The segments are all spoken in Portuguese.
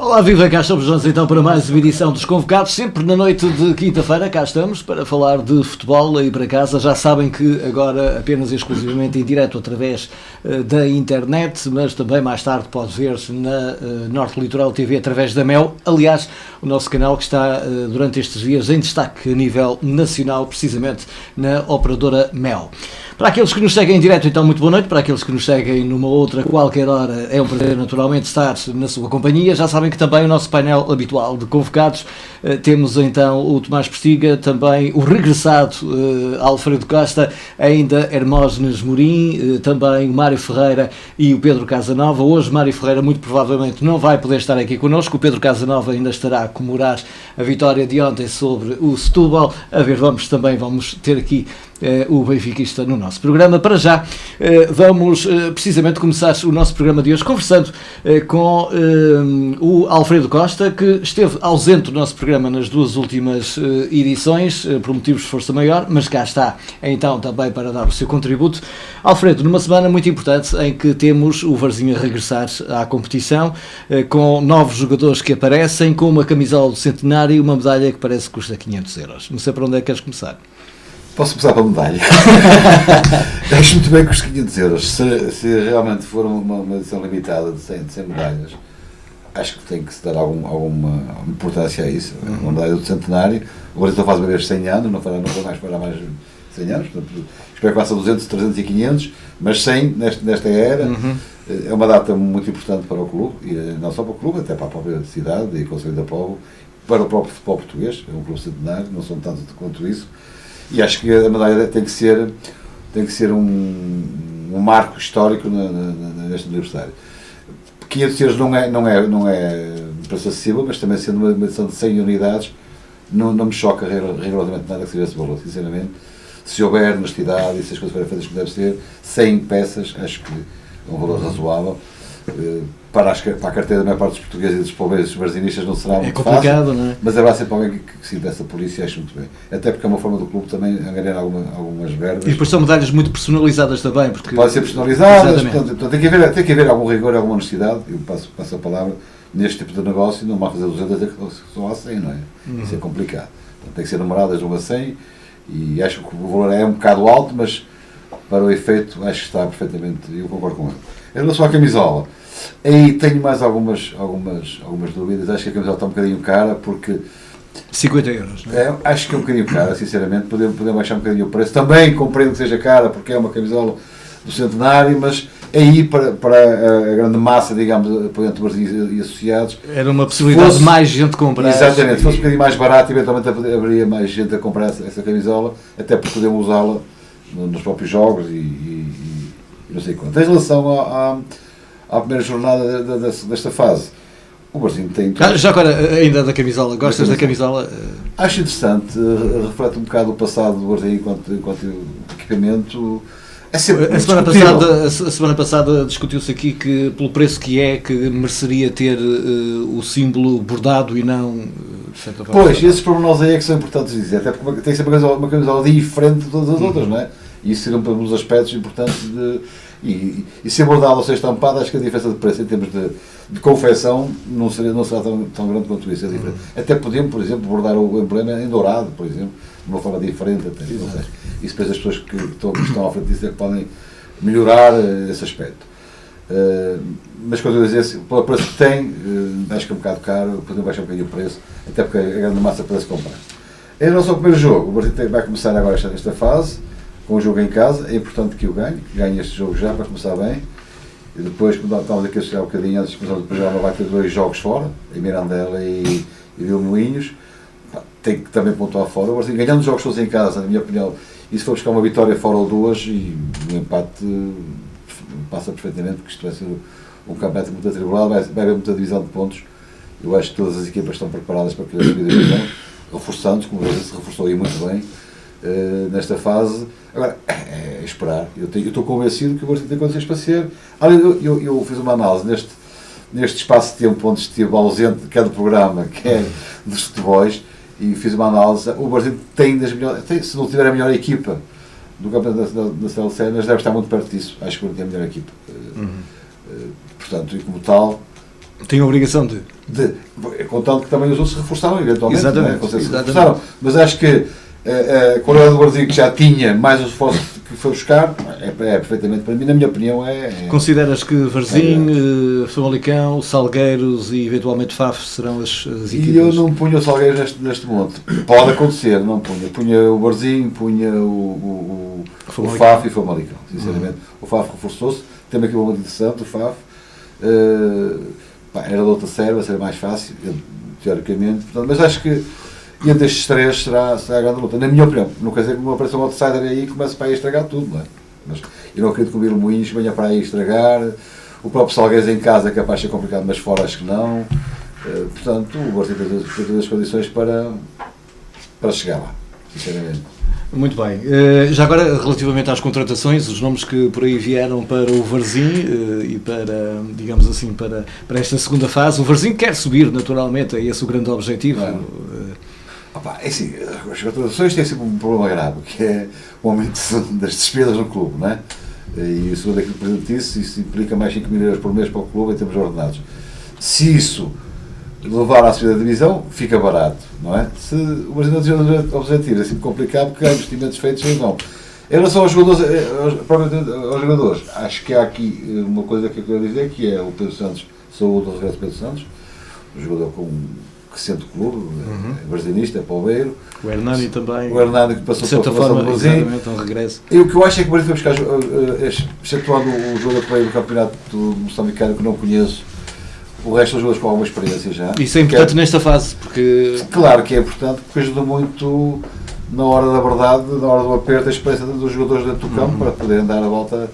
Olá, viva, cá estamos nós então para mais uma edição dos Convocados, sempre na noite de quinta-feira, cá estamos para falar de futebol aí para casa. Já sabem que agora apenas e exclusivamente em direto através da internet, mas também mais tarde pode ver-se na Norte Litoral TV através da MEL, aliás, o nosso canal que está durante estes dias em destaque a nível nacional, precisamente na operadora MEL. Para aqueles que nos seguem em direto, então, muito boa noite. Para aqueles que nos seguem numa outra qualquer hora, é um prazer naturalmente estar na sua companhia. Já sabem que também o nosso painel habitual de convocados, temos então o Tomás Postiga, também o regressado Alfredo Costa, ainda Hermógenes Morim, também o Mário Ferreira e o Pedro Casanova. Hoje Mário Ferreira muito provavelmente não vai poder estar aqui connosco, o Pedro Casanova ainda estará a comemorar a vitória de ontem sobre o Setúbal. A ver, vamos ter aqui o benfiquista no nosso programa. Para já, vamos precisamente começar o nosso programa de hoje conversando com o Alfredo Costa, que esteve ausente do nosso programa nas duas últimas edições, por motivos de força maior, mas cá está então também para dar o seu contributo. Alfredo, numa semana muito importante em que temos o Varzinho a regressar à competição, com novos jogadores que aparecem, com uma camisola do centenário e uma medalha que parece que custa 500 euros. Não sei para onde é que queres começar. Posso começar pela medalha? Acho muito bem que os 500 euros, se realmente for uma edição limitada de 100 medalhas, acho que tem que se dar alguma importância a isso. Uma medalha do centenário, o Brasil faz uma vez 100 anos, não fará mais 100 anos, portanto, espero que faça 200, 300 e 500, mas 100 nesta era. É uma data muito importante para o clube, e não só para o clube, até para a própria cidade e o Conselho da Póvoa, para o próprio futebol português. É um clube centenário, não são tantos quanto isso. E acho que a medalha tem que ser um marco histórico neste aniversário. 500 euros não é preço acessível, mas também sendo uma edição de 100 unidades, não me choca rigorosamente nada que seja esse valor, sinceramente. Se houver honestidade e se as coisas forem feitas como deve ser, 100 peças, acho que é um valor razoável. Para a carteira da maior parte dos portugueses e dos pobres brasilistas não será muito fácil, não é? Mas haverá sempre alguém que se interessa por isso e acho muito bem. Até porque é uma forma do clube também angariar algumas verbas. E depois são medalhas muito personalizadas também. Porque podem ser personalizadas, portanto, tem que haver algum rigor e alguma honestidade. Eu passo a palavra, neste tipo de negócio, não vai fazer 200 a só a 100, não é? Isso é complicado. Portanto, tem que ser numeradas de 1 a 100 e acho que o valor é um bocado alto, mas para o efeito acho que está perfeitamente, eu concordo com ele. Em relação à camisola, aí tenho mais algumas dúvidas. Acho que a camisola está um bocadinho cara, porque 50 euros, não é? Acho que é um bocadinho cara, sinceramente. Podemos baixar um bocadinho o preço. Também compreendo que seja cara, porque é uma camisola do centenário, mas aí para a grande massa, digamos, apoiante do Brasil e associados, era uma possibilidade de mais gente comprar. Exatamente, se fosse um bocadinho mais barato, eventualmente haveria mais gente a comprar essa camisola, até porque podemos usá-la nos próprios jogos e não sei quanto. Em relação à primeira jornada desta fase, o Brasil tem... Já agora, ainda da camisola, gostas da camisola? Acho interessante, reflete um bocado o passado do Brasil enquanto equipamento. É sempre a semana passada discutiu-se aqui que, pelo preço que mereceria ter o símbolo bordado e não... Pois, esses pormenores aí é que são importantes dizer, até porque tem sempre uma camisola diferente de todas as outras, não é? E isso seriam um dos aspectos importantes e ser bordado ou ser estampado, acho que a diferença de preço em termos de confecção não será tão grande quanto isso, é diferente. Até podemos, por exemplo, bordar o emblema em dourado, por exemplo, de uma forma diferente até. Não sei. E depois as pessoas que estão à frente disso é que podem melhorar esse aspecto. Mas quando eu dizer, pelo preço que tem, acho que é um bocado caro, podemos baixar um bocadinho o preço, até porque a grande massa pode-se comprar. Em relação ao primeiro jogo, o Brasil vai começar agora esta fase, com o jogo em casa, é importante que ganhe este jogo já para começar bem, e depois, quando estávamos aqui a chegar um bocadinho antes de começar o programa, vai ter 2 jogos fora, em Mirandela e Vilmoinhos, tem que também pontuar fora. O Brasil ganhando os jogos todos em casa, na minha opinião, e se for buscar uma vitória fora ou 2, e um empate passa perfeitamente, porque isto vai ser um campeonato muito atribulado, vai haver muita divisão de pontos. Eu acho que todas as equipas estão preparadas para aquela divisão, reforçando-se, como o Brasil se reforçou aí muito bem nesta fase. Agora, é esperar. Eu estou convencido que o Brasil tem condições para ser. Eu fiz uma análise neste espaço de tempo onde estive ausente, quer do programa, quer dos futebols, e fiz uma análise. O Brasil tem se não tiver a melhor equipa do campeonato nacional de séries, deve estar muito perto disso. Acho que o Brasil tem a melhor equipa. Portanto, e como tal, tem a obrigação de Contando que também os outros se reforçaram eventualmente. Exatamente. Né? Se reforçaram. Mas acho que a qualidade do Varzim, que já tinha mais os esforços que foi buscar, é perfeitamente, para mim, na minha opinião, Consideras que Varzim, Famalicão, Salgueiros e eventualmente Faf serão as equipas? E eu não punho o Salgueiros neste monte. Pode acontecer, não punha. Punha o Varzim, punha o Faf e o Famalicão, sinceramente. O Faf reforçou-se, temos aqui uma interessante, o Faf. Era de outra serva, seria mais fácil, teoricamente. Portanto, mas acho que entre estes três será a grande luta. Na minha opinião, não quer dizer que uma operação outsider aí comece para aí a estragar tudo, não é? Mas eu não acredito que o Vilmoinhos venha para aí a estragar. O próprio Salgueiros em casa é capaz de ser complicado, mas fora acho que não. Portanto, o Varzim tem todas as condições para chegar lá, sinceramente. Muito bem. Já agora, relativamente às contratações, os nomes que por aí vieram para o Varzim e para, digamos assim, para esta segunda fase, o Varzim quer subir, naturalmente, é esse o grande objetivo. É assim, as contratações têm sempre um problema grave, que é o aumento das despesas no clube, não é? E segundo aquilo que o Presidente disse, isso implica mais 5 mil euros por mês para o clube em termos ordenados. Se isso levar à subida da divisão, fica barato, não é? Se o Brasil não tem objetivos, é sempre complicado porque há investimentos feitos ou não. Em relação aos jogadores, acho que há aqui uma coisa que eu quero dizer, que é o Pedro Santos, saúde do regresso do Pedro Santos, um jogador com que sente o clube, é brasileirista, é palmeiro. O Hernani também. O Hernani que passou pela formação do Brasil. Exatamente, um regresso. E o que eu acho é que o Brasil foi buscar, excetuando o jogador que veio do campeonato moçambicano, que não conheço, o resto dos jogadores com alguma experiência já. Isso é importante nesta fase, porque... Claro que é importante, porque ajuda muito na hora da verdade, na hora do aperto, a experiência dos jogadores dentro do campo para poderem dar a volta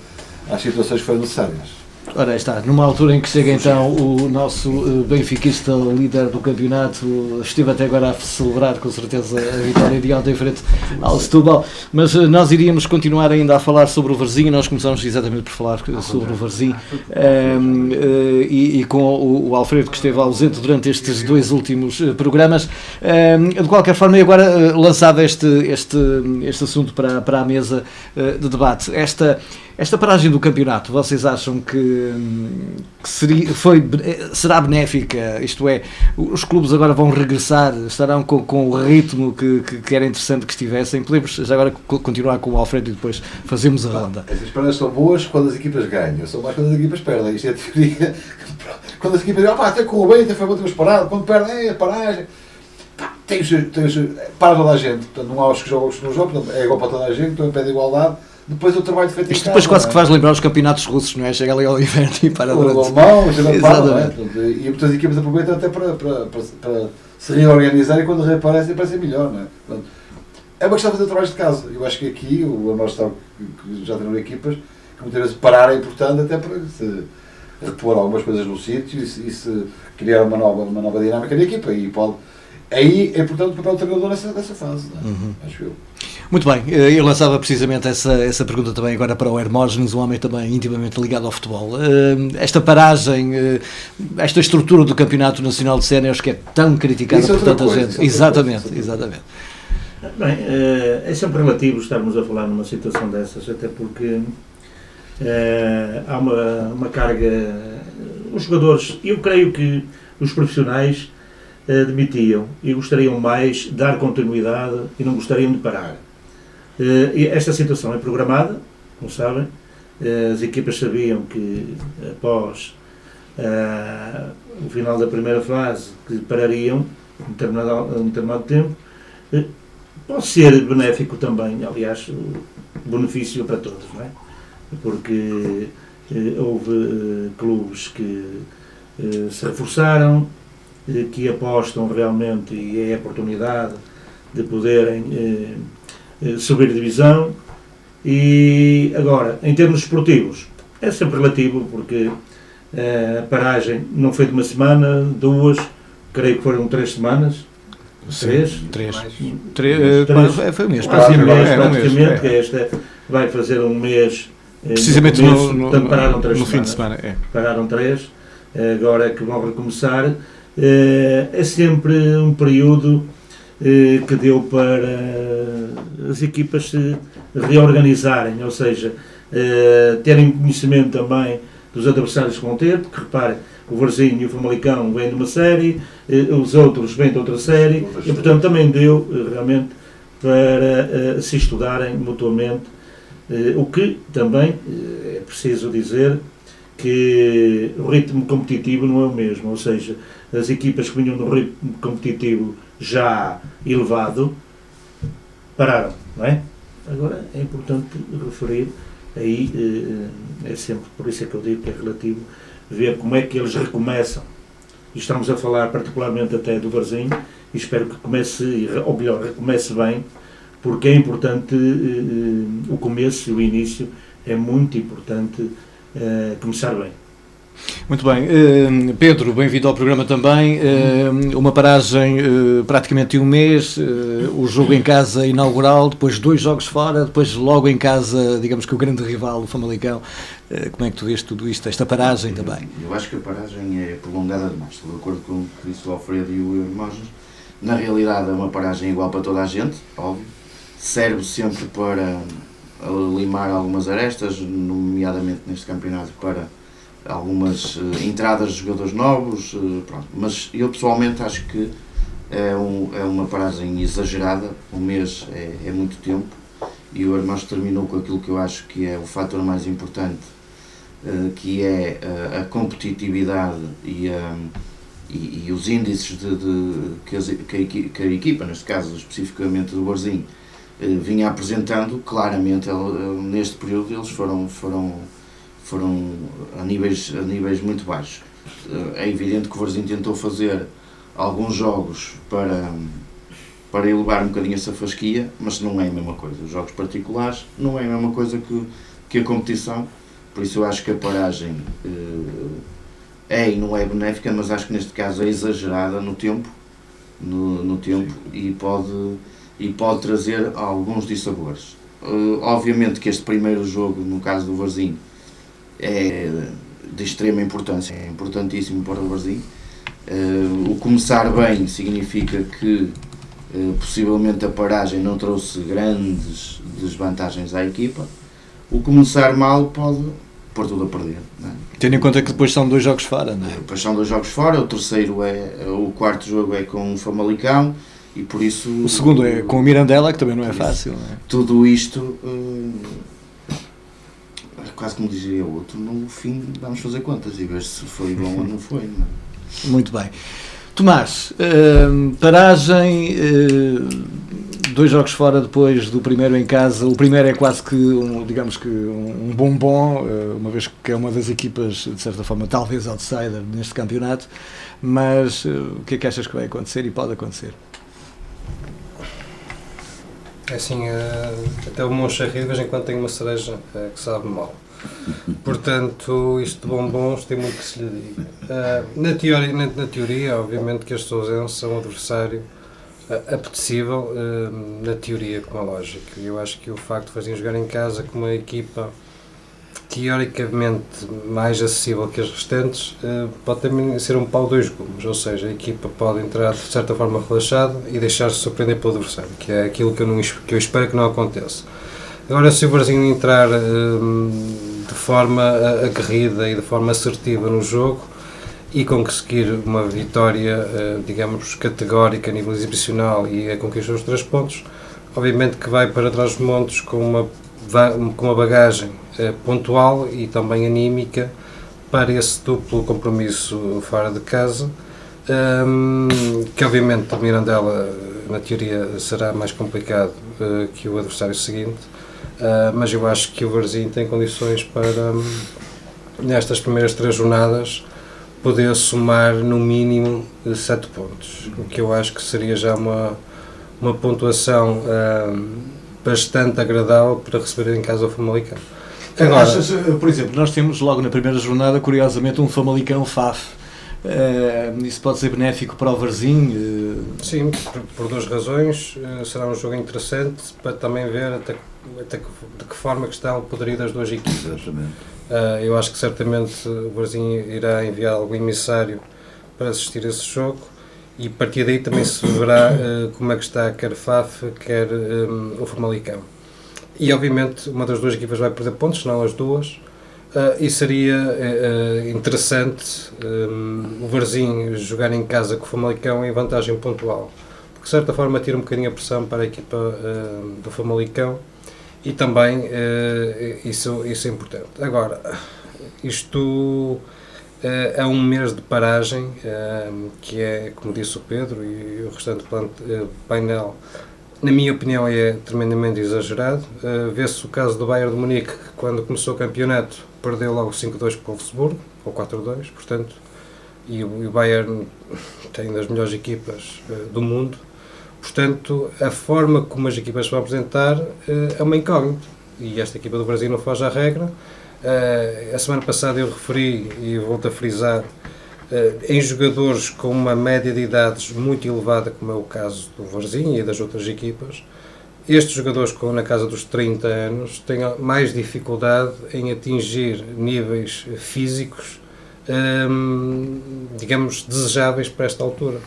às situações que forem necessárias. Ora, está, numa altura em que chega então o nosso benfiquista líder do campeonato, esteve até agora a celebrar com certeza a vitória de ontem frente ao Setúbal, mas nós iríamos continuar ainda a falar sobre o Varzim. Nós começamos exatamente por falar sobre o Varzim e com o Alfredo, que esteve ausente durante estes 2 últimos programas. De qualquer forma, e agora lançado este assunto para a mesa de debate, esta paragem do campeonato, vocês acham que será benéfica? Isto é, os clubes agora vão regressar, estarão com o ritmo que era interessante que estivessem? Podemos já agora continuar com o Alfredo e depois fazemos a ronda. As esperanças são boas quando as equipas ganham, são mais quando as equipas perdem. Isto é a teoria. Quando as equipas dizem, até correu bem, até foi bom, temos parado. Quando perdem, é paragem. Para toda a gente. Portanto, não há os que jogam, os que não jogam, portanto, é igual para toda a gente, então pede igualdade. Depois o trabalho feito em casa. Isto depois quase que faz lembrar os campeonatos russos, não é? Chega ali ao inverno e para durante... O alemão, e muitas equipas aproveitam até para se reorganizar e quando reaparecem parecem melhor, não é? Portanto, é uma questão de fazer trabalhos de casa. Eu acho que aqui, o nós que já temos equipas, que muitas vezes parar é importante até para se repor algumas coisas no sítio e se criar uma nova dinâmica da equipa. E pode... Aí é importante o papel do treinador nessa fase, não é? Acho eu. Muito bem, eu lançava precisamente essa pergunta também agora para o Hermógenes, um homem também intimamente ligado ao futebol. Esta paragem, esta estrutura do Campeonato Nacional de Séniores que é tão criticada por tanta gente. Exatamente. Bem, é sempre relativo estarmos a falar numa situação dessas, até porque há uma carga... Os jogadores, eu creio que os profissionais demitiam e gostariam mais de dar continuidade e não gostariam de parar. Esta situação é programada, como sabem, as equipas sabiam que após o final da primeira fase que parariam um determinado tempo. Pode ser benéfico também, aliás, benefício para todos, não é? Porque houve clubes que se reforçaram, que apostam realmente e é a oportunidade de poderem subir de divisão. E agora, em termos esportivos, é sempre relativo, porque a paragem não foi de uma semana, 2, creio que foram 3 semanas. 3? Foi um mês, praticamente, que esta vai fazer um mês. Precisamente pararam 3 no fim de semana. Pararam 3, agora é que vão recomeçar. É sempre um período que deu para as equipas se reorganizarem, ou seja, terem conhecimento também dos adversários que vão ter, porque reparem, O Varzim e o Famalicão vêm de uma série, os outros vêm de outra série, e portanto também deu realmente para se estudarem mutuamente, o que também é preciso dizer que o ritmo competitivo não é o mesmo, ou seja, as equipas que vinham no ritmo competitivo já elevado pararam, não é? Agora é importante referir, aí é sempre, por isso é que eu digo que é relativo, ver como é que eles recomeçam. E estamos a falar particularmente até do Varzim, e espero que comece, ou melhor, recomece bem, porque é importante o começo e o início, é muito importante começar bem. Muito bem. Pedro, bem-vindo ao programa também. Uma paragem praticamente de um mês, o jogo em casa inaugural, depois 2 jogos fora, depois logo em casa, digamos que o grande rival, o Famalicão. Como é que tu vês tudo isto, esta paragem também? Eu acho que a paragem é prolongada demais, estou de acordo com o que disse o Alfredo e o Hermógenes. Na realidade é uma paragem igual para toda a gente, óbvio. Serve sempre para limar algumas arestas, nomeadamente neste campeonato para algumas entradas de jogadores novos, pronto. Mas eu pessoalmente acho que é uma paragem exagerada, um mês é muito tempo, e o Hermógenes terminou com aquilo que eu acho que é o fator mais importante, que é a competitividade e os índices que a equipa, neste caso especificamente do Varzim, vinha apresentando. Claramente neste período eles foram a níveis muito baixos. É evidente que o Varzim tentou fazer alguns jogos para elevar um bocadinho essa fasquia, mas não é a mesma coisa. Os jogos particulares não é a mesma coisa que a competição, por isso eu acho que a paragem é e não é benéfica, mas acho que neste caso é exagerada no tempo, e pode trazer alguns dissabores. Obviamente que este primeiro jogo, no caso do Varzim, é de extrema importância, é importantíssimo para o Varzim. O começar bem significa que possivelmente a paragem não trouxe grandes desvantagens à equipa. O começar mal pode pôr tudo a perder, não é? Tendo em conta que depois são 2 jogos fora, não é? Depois são 2 jogos fora, o quarto jogo é com o Famalicão, e por isso... O segundo é com o Mirandela, que também não é fácil, não é? Tudo isto, quase como dizia o outro, no fim vamos fazer contas e ver se foi bom ou não foi, não é? Muito bem. Tomás, paragem, 2 jogos fora depois do primeiro em casa. O primeiro é quase que, digamos que um bombom, uma vez que é uma das equipas, de certa forma, talvez outsider neste campeonato, mas o que é que achas que vai acontecer e pode acontecer? É assim, até o Moncherry de vez em quando tem uma cereja que sabe mal. Portanto, isto de bombons tem muito que se lhe diga. Na teoria, obviamente que estes ausentes são um adversário apetecível, na teoria com a lógica. Eu acho que o facto de fazerem jogar em casa com uma equipa teoricamente mais acessível que as restantes, pode também ser um pau de 2 gumes, ou seja, a equipa pode entrar de certa forma relaxada e deixar-se surpreender pelo adversário, que é aquilo que eu espero que não aconteça. Agora, se o Varzim entrar de forma aguerrida e de forma assertiva no jogo e conseguir uma vitória, digamos, categórica a nível exibicional e a conquistar os 3 pontos, obviamente que vai para trás dos montes com uma bagagem pontual e também anímica para esse duplo compromisso fora de casa, que obviamente o Mirandela, na teoria, será mais complicado que o adversário seguinte, mas eu acho que o Varzim tem condições para, nestas primeiras 3 jornadas, poder somar no mínimo 7 pontos, o que eu acho que seria já uma pontuação bastante agradável para receber em casa o Famalicão. Agora, achas, por exemplo, nós temos logo na primeira jornada, curiosamente, um Famalicão FAF. Isso pode ser benéfico para o Varzim? Sim, por 2 razões. Será um jogo interessante para também ver até de que forma que está o poderio das 2 equipes. Exatamente. Eu acho que certamente o Varzim irá enviar algum emissário para assistir a esse jogo e a partir daí também se verá como é que está quer FAF, quer o Famalicão. E obviamente uma das 2 equipas vai perder pontos, senão as 2, E seria interessante o Varzim jogar em casa com o Famalicão em vantagem pontual, porque de certa forma tira um bocadinho a pressão para a equipa do Famalicão e também isso é importante. Agora, isto há um mês de paragem, que é, como disse o Pedro e o restante painel, na minha opinião é tremendamente exagerado. Vê-se o caso do Bayern de Munique, que quando começou o campeonato perdeu logo 5-2 para o Wolfsburgo, ou 4-2, portanto, e o Bayern tem das melhores equipas do mundo, portanto, a forma como as equipas se vão apresentar é uma incógnita, e esta equipa do Brasil não foge à regra. A semana passada eu referi, e volto a frisar, em jogadores com uma média de idades muito elevada, como é o caso do Varzim e das outras equipas. Estes jogadores com na casa dos 30 anos têm mais dificuldade em atingir níveis físicos, digamos, desejáveis para esta altura.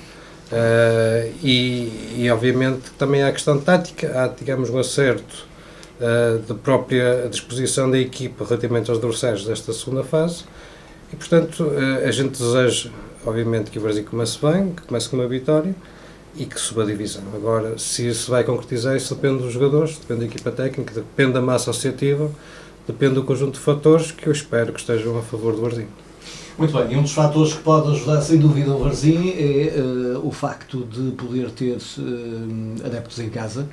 E obviamente também há a questão tática, há, digamos, um acerto da própria disposição da equipa relativamente aos adversários desta segunda fase. E, portanto, a gente deseja, obviamente, que o Brasil comece bem, que comece com uma vitória e que suba a divisão. Agora, se isso vai concretizar, isso depende dos jogadores, depende da equipa técnica, depende da massa associativa, depende do conjunto de fatores que eu espero que estejam a favor do Varzim. Muito bem, e um dos fatores que pode ajudar sem dúvida o Varzim é o facto de poder ter adeptos em casa.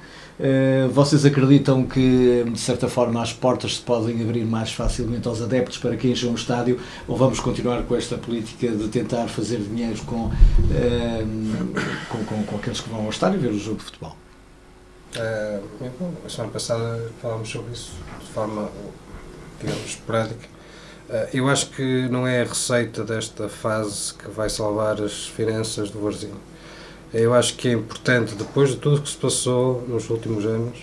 Vocês acreditam que, de certa forma, as portas se podem abrir mais facilmente aos adeptos para que encham o estádio, ou vamos continuar com esta política de tentar fazer dinheiro com aqueles que vão ao estádio ver o jogo de futebol? A semana passada falámos sobre isso de forma, digamos, esporádica. Eu acho que não é a receita desta fase que vai salvar as finanças do Varzim. Eu acho que é importante, depois de tudo o que se passou nos últimos anos,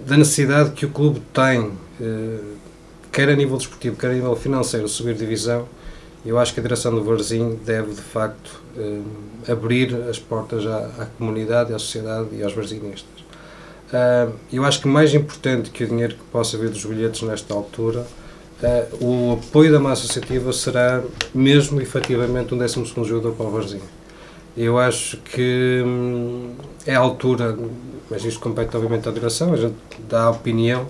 da necessidade que o clube tem, quer a nível desportivo, quer a nível financeiro, subir divisão, eu acho que a direção do Varzim deve, de facto, abrir as portas à comunidade, à sociedade e aos varzinistas. Eu acho que mais importante que o dinheiro que possa vir dos bilhetes nesta altura, o apoio da massa associativa será mesmo, efetivamente, um 12º jogador para o Varzim. Eu acho que é a altura, mas isto compete obviamente à direção, a gente dá a opinião,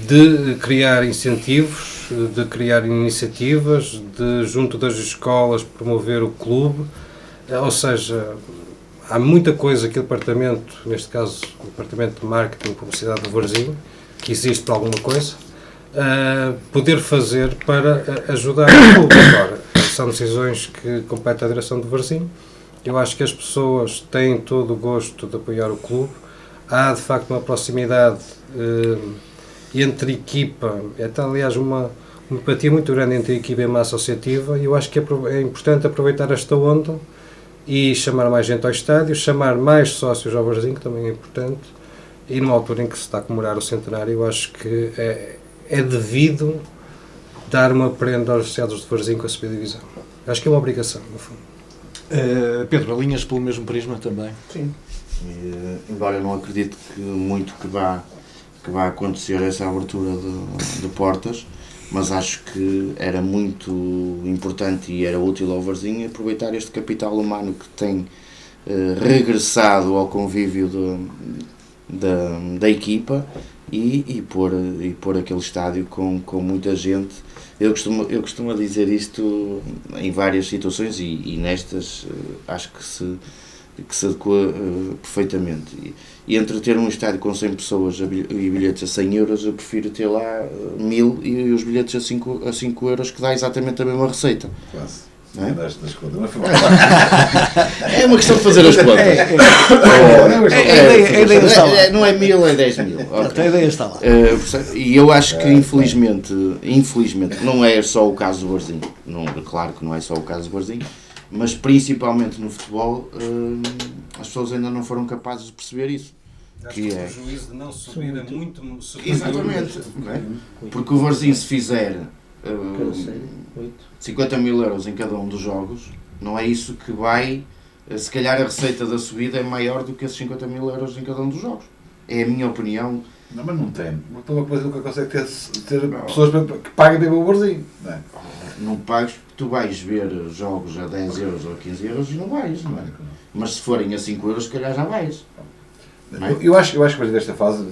de criar incentivos, de criar iniciativas, de junto das escolas promover o clube, ou seja, há muita coisa que o departamento, neste caso o departamento de marketing e publicidade do Varzim, que existe para alguma coisa, poder fazer para ajudar o clube. Agora, são decisões que competem à direção do Varzim. Eu acho que as pessoas têm todo o gosto de apoiar o clube. Há, de facto, uma proximidade entre equipa, até aliás uma empatia muito grande entre a equipa e a massa associativa, e eu acho que é importante aproveitar esta onda e chamar mais gente ao estádio, chamar mais sócios ao Varzim, que também é importante, e numa altura em que se está a comemorar o centenário, eu acho que é devido dar uma prenda aos associados de Varzim com a subida de divisão. Acho que é uma obrigação, no fundo. Pedro, alinhas pelo mesmo prisma também? Sim. Embora eu não acredite que muito que vá acontecer essa abertura de portas, mas acho que era muito importante e era útil ao Varzim aproveitar este capital humano que tem regressado ao convívio da equipa e pôr aquele estádio com muita gente. Eu costumo dizer isto em várias situações e nestas acho que se adequa perfeitamente. E entre ter um estádio com 100 pessoas e bilhetes a 100 euros, eu prefiro ter lá 1000 e os bilhetes a 5 euros, que dá exatamente a mesma receita. Quase. Não é? É É uma questão de fazer as contas. A ideia está lá. Não é 1000, é 10.000. A ideia está lá. E eu acho que infelizmente não é só o caso do Varzim. Claro que não é só o caso do Varzim, mas principalmente no futebol as pessoas ainda não foram capazes de perceber isso. Acho que o juízo de não subir é muito superior. Exatamente. Porque o Varzim, se fizer 50 mil euros em cada um dos jogos, não é isso que vai, se calhar a receita da subida é maior do que esses 50 mil euros em cada um dos jogos. É a minha opinião Não, mas não tem. Uma coisa nunca consegue ter pessoas que paguem bem o barzinho. Não é? Não pagues porque tu vais ver jogos a 10 euros ou 15 euros e não vais, não é? Mas se forem a 5 euros, se calhar já vais. Eu acho que a partir desta fase.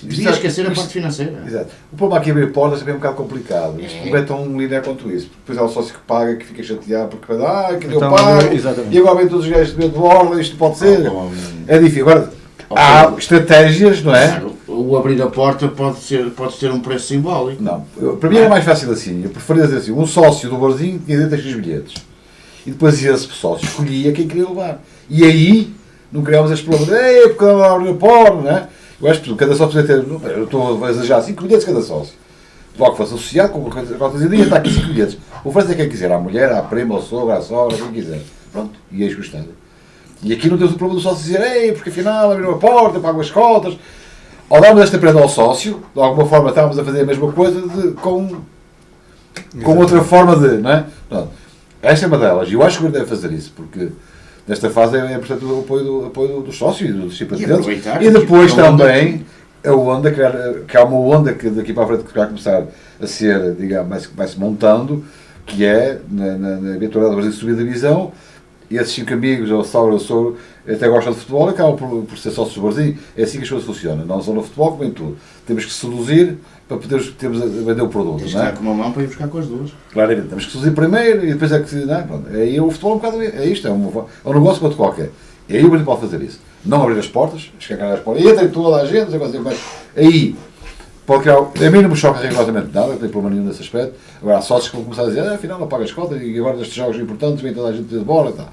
Devia esquecer a parte financeira. Exato. O problema aqui é abrir portas também é um bocado complicado. Isto não é tão linear quanto isso. Depois há o sócio que paga, que fica chateado porque vai, que deu Então, pago, exatamente. e agora vem todos os gajos de borda, isto pode ser. É difícil. Agora, Ok. há estratégias, não é? Claro, o abrir a porta pode ter um preço simbólico. Não. Para mim era mais fácil assim. Eu preferia dizer assim: um sócio do barzinho tinha dentro X bilhetes. E depois esse sócio escolhia quem queria levar. E aí não criámos este problema de porque não abre a porta, não é? Eu acho que cada sócio deve ter, eu estou a exagerar, 5 bilhetes cada sócio. Logo que fosse associado com qualquer coisa, está aqui 5 bilhetes. Oferece a quem quiser, à mulher, à prima, ao sogro, à sogra, quem quiser. Pronto, e eis o Estado. E aqui não temos o problema do sócio dizer, porque afinal abriram a porta, pagam as cotas. Ao darmos esta prenda ao sócio, de alguma forma estávamos a fazer a mesma coisa com outra forma de, não é? Pronto. Esta é uma delas, e eu acho que o governo deve fazer isso, porque nesta fase é importante o apoio do sócio e dos simpatizantes. E depois também a onda, que há uma onda que daqui para a frente que vai começar a ser, digamos, vai-se montando, que é na eventualidade do Brasil subir a divisão, e esses 5 amigos, ou sogra ou sogro, até gostam de futebol e acabam por ser sócios do Barzinho. É assim que as coisas funcionam. Não só no futebol, como em tudo. Temos que seduzir para podermos vender o produto. Tens não é? com uma mão para ir buscar com as duas. Claramente, temos que seduzir primeiro e depois é que... Não é? Pronto. Aí o futebol é um bocado... É isto, é um negócio quanto qualquer. E aí o Barzinho pode fazer isso. Não abrir as portas, escancar as portas. E entra toda a gente, não sei mais. Aí pode criar... A mim não me choca rigorosamente nada, não tem problema nenhum nesse aspecto. Agora há sócios que vão começar a dizer afinal não paga as cotas e agora nestes jogos importantes vem toda a gente de bola e tal.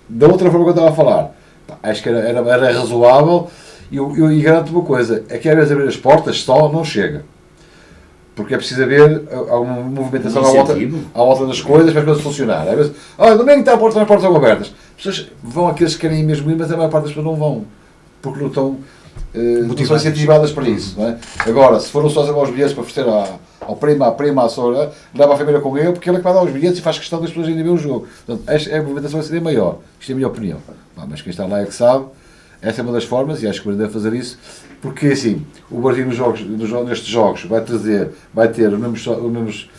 Da outra forma que eu estava a falar, acho que era razoável e garanto uma coisa, é que às vezes abrir as portas só não chega. Porque é preciso haver alguma movimentação à volta das coisas para as coisas funcionarem. Às vezes, domingo está a porta, as portas estão abertas. As pessoas vão aqueles que querem mesmo ir, mas a maior parte das pessoas não vão. Porque não estão incentivadas para isso. Não é? Agora, se foram só aos bilhetes para oferecer ao primo, à prima, à sogra, leva a família com ele, porque ele é que vai dar os bilhetes e faz questão das pessoas irem ver o jogo. Portanto, a movimentação vai ser maior. Isto é a minha opinião. Mas quem está lá é que sabe. Essa é uma das formas, e acho que o Barzinho deve fazer isso, porque assim, o Barzinho nestes jogos vai ter os mesmos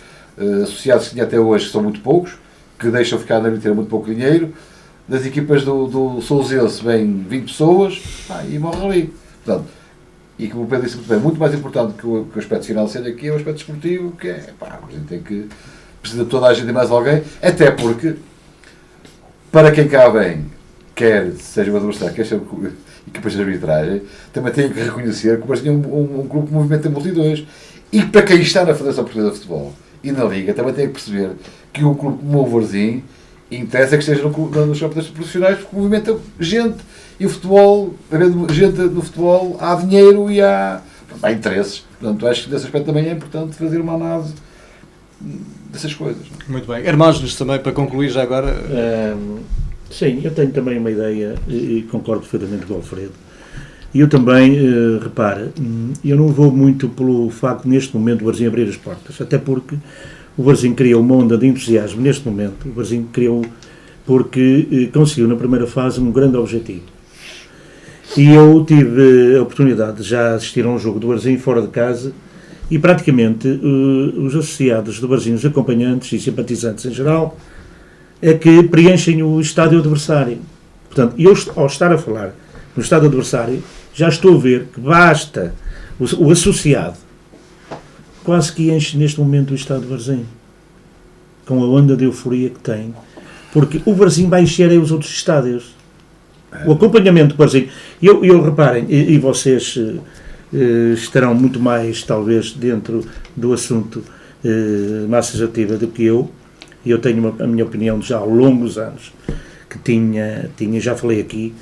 associados que tinha até hoje, que são muito poucos, que deixam ficar na bilheteira muito pouco dinheiro. Das equipas do Sousense vêm 20 pessoas e morre ali. Portanto, e como o Pedro disse muito bem, muito mais importante que o aspecto financeiro aqui é o aspecto esportivo, que é, a gente tem que, precisa de toda a gente e mais alguém, até porque, para quem cá vem, quer seja o adversário, quer seja equipas de arbitragem, também tem que reconhecer que o Brasil é um grupo de movimento de multidões. E para quem está na Federação Portuguesa de Futebol e na Liga, também tem que perceber que um clube como o Barzinho interessa que esteja nos campeonatos profissionais, porque movimenta gente. E o futebol, havendo gente no futebol, há dinheiro e há interesses. Portanto, acho que desse aspecto também é importante fazer uma análise dessas coisas. Muito bem. Hermógenes, também para concluir já agora. Sim, eu tenho também uma ideia e concordo perfeitamente com o Alfredo. E eu também, repara, eu não vou muito pelo facto neste momento o Barzinho abrir as portas, até porque o Barzinho criou uma onda de entusiasmo neste momento. O Barzinho criou porque conseguiu na primeira fase um grande objetivo. E eu tive a oportunidade de já assistir a um jogo do Barzinho fora de casa e praticamente os associados do Barzinho, os acompanhantes e simpatizantes em geral, é que preenchem o estádio adversário. Portanto, eu ao estar a falar no estádio adversário, já estou a ver que basta o associado quase que enche neste momento o estádio do Barzinho, com a onda de euforia que tem, porque o Barzinho vai encher aí os outros estádios. O acompanhamento do Barzinho. Eu reparem, e vocês estarão muito mais, talvez, dentro do assunto massa ativa do que eu. Eu tenho a minha opinião já há longos anos, que tinha, já falei aqui,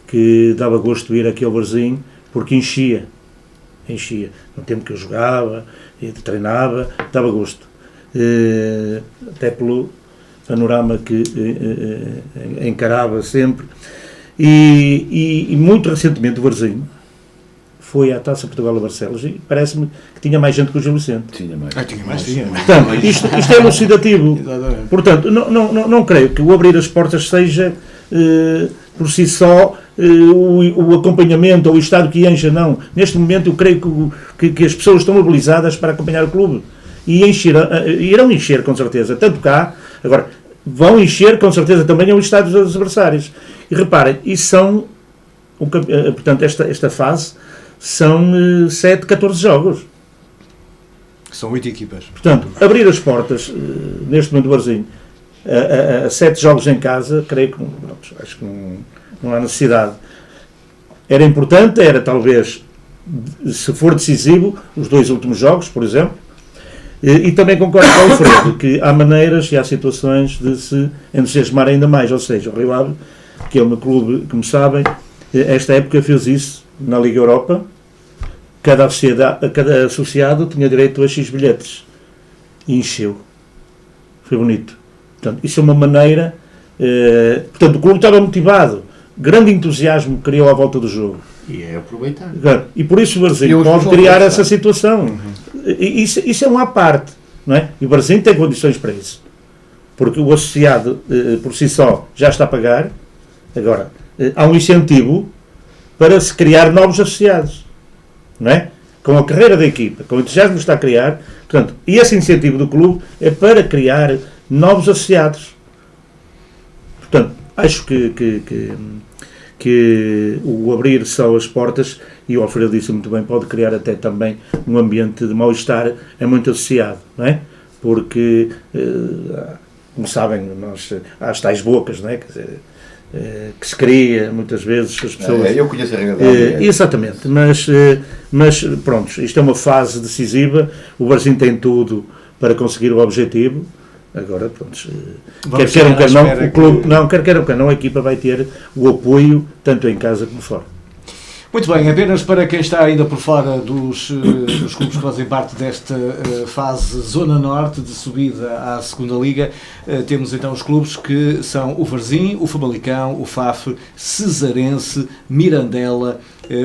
que dava gosto de ir aqui ao Barzinho, porque enchia. No tempo que eu jogava, treinava, dava gosto. Até pelo panorama que encarava sempre. E muito recentemente o Barzinho foi à Taça Portugal a Barcelos e parece-me que tinha mais gente que o Gil Vicente. Tinha mais. Portanto, isto é elucidativo. Portanto, não creio que o abrir as portas seja, por si só, o acompanhamento ou o estado que encha, não. Neste momento eu creio que as pessoas estão mobilizadas para acompanhar o clube e irão encher com certeza, tanto cá, agora vão encher com certeza também o estado dos adversários. E reparem, isso são, portanto, esta fase são 7, 14 jogos. São 8 equipas. Portanto, abrir as portas, neste momento do Barzinho, a 7 jogos em casa, creio que acho que não há necessidade. Era importante, era talvez, se for decisivo, os 2 últimos jogos, por exemplo, e também concordo com o Alfredo, que há maneiras e há situações de se entusiasmar ainda mais, ou seja, o Rio Ave, que é o meu clube, como sabem, esta época fez isso na Liga Europa. Cada associado tinha direito a X bilhetes e encheu. Foi bonito. Portanto, isso é uma maneira. Portanto, o clube estava motivado, grande entusiasmo criou à volta do jogo. E é aproveitar. E por isso o Barzinho pode criar essa situação. Isso é uma parte, não é? E o Barzinho tem condições para isso. Porque o associado, por si só, já está a pagar. Agora, há um incentivo para se criar novos associados. Não é? Com a carreira da equipa, com o entusiasmo que está a criar, portanto, e esse incentivo do clube é para criar novos associados. Portanto, acho que o abrir só as portas, e o Alfredo disse muito bem, pode criar até também um ambiente de mal-estar a muito associado, não é? Porque, como sabem, há as tais bocas, não é? Quer dizer, que se cria muitas vezes as pessoas. Eu conheço a regra exatamente, mas pronto, isto é uma fase decisiva. O Barzinho tem tudo para conseguir o objetivo. Agora, pronto, quer queiram, quer não, o clube, não, quer queiram, quer não, a equipa vai ter o apoio tanto em casa como fora. Muito bem, apenas para quem está ainda por fora dos clubes que fazem parte desta fase Zona Norte de subida à segunda Liga, temos então os clubes que são o Varzim, o Famalicão, o FAF, Cesarense, Mirandela,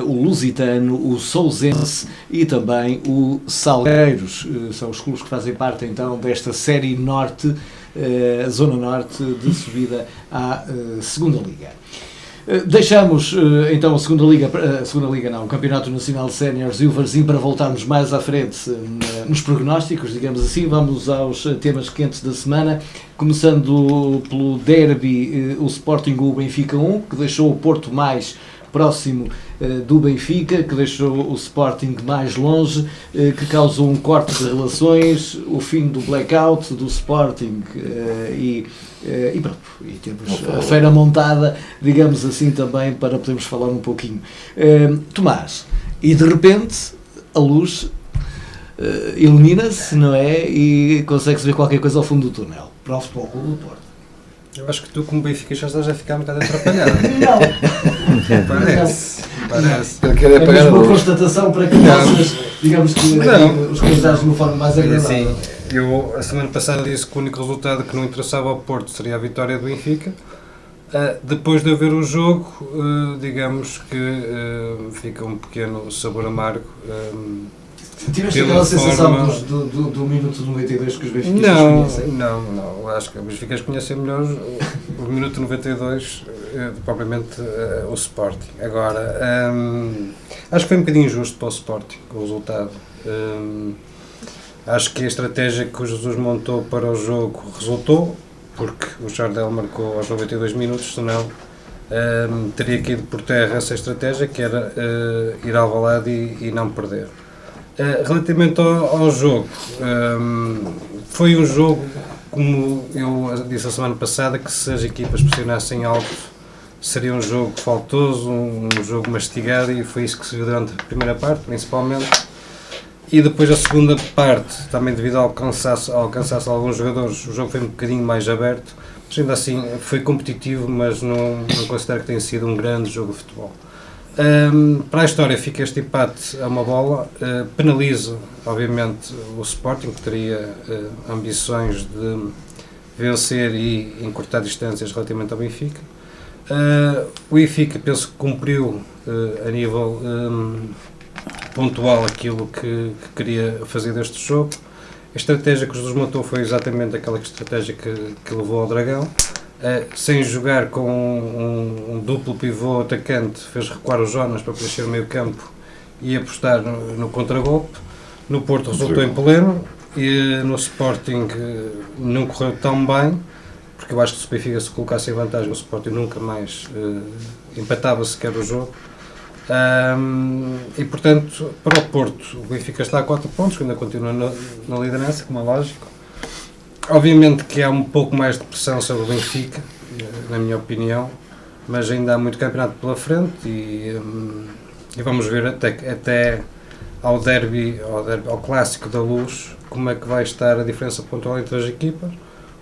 o Lusitano, o Sousense e também o Salgueiros. São os clubes que fazem parte então desta série Norte, Zona Norte de subida à segunda Liga. Deixamos então a segunda Liga, o Campeonato Nacional de Séniores e o Varzim para voltarmos mais à frente nos prognósticos, digamos assim. Vamos aos temas quentes da semana, começando pelo derby, o Sporting o Benfica 1, que deixou o Porto mais próximo do Benfica, que deixou o Sporting mais longe, que causou um corte de relações, o fim do blackout do Sporting e pronto, e temos a feira montada, digamos assim, também para podermos falar um pouquinho. Tomás, e de repente a luz ilumina-se, não é? E consegue-se ver qualquer coisa ao fundo do túnel para o Futebol Clube do Porto. Eu acho que tu, como Benfica, já estás a ficar um bocado atrapalhado. Não. Parece. É mesmo uma constatação para que possas, digamos que os comentários de uma forma mais agradável. Sim, eu a semana passada disse que o único resultado que não interessava ao Porto seria a vitória do Benfica. Depois de eu ver o jogo, digamos que fica um pequeno sabor amargo. Tiveste aquela sensação do minuto 92 que os benfiquistas conhecem? Não. Acho que os benfiquistas conhecem melhor o minuto 92, propriamente o Sporting. Agora, acho que foi um bocadinho injusto para o Sporting o resultado. Acho que a estratégia que o Jesus montou para o jogo resultou, porque o Jardel marcou aos 92 minutos, senão teria caído por terra essa estratégia, que era ir ao Alvalade e não perder. Relativamente ao jogo, foi um jogo, como eu disse a semana passada, que se as equipas pressionassem alto seria um jogo faltoso, um jogo mastigado, e foi isso que se viu durante a primeira parte, principalmente. E depois a segunda parte, também devido ao cansaço de alguns jogadores, o jogo foi um bocadinho mais aberto, mas ainda assim foi competitivo, mas não considero que tenha sido um grande jogo de futebol. Para a história fica este empate a uma bola, penaliza obviamente o Sporting, que teria ambições de vencer e encurtar distâncias relativamente ao Benfica. O Benfica penso que cumpriu a nível pontual aquilo que queria fazer deste jogo. A estratégia que o Jesus montou foi exatamente aquela estratégia que levou ao Dragão. sem jogar com um duplo pivô atacante, fez recuar o Jonas para preencher o meio campo e apostar no contragolpe. No Porto resultou em pleno, e no Sporting não correu tão bem, porque eu acho que se o Benfica se colocasse em vantagem, o Sporting nunca mais empatava sequer o jogo. E portanto, para o Porto, o Benfica está a 4 pontos, que ainda continua na liderança, como é lógico. Obviamente que há um pouco mais de pressão sobre o Benfica, na minha opinião, mas ainda há muito campeonato pela frente e vamos ver até ao derby, ao clássico da Luz, como é que vai estar a diferença pontual entre as equipas.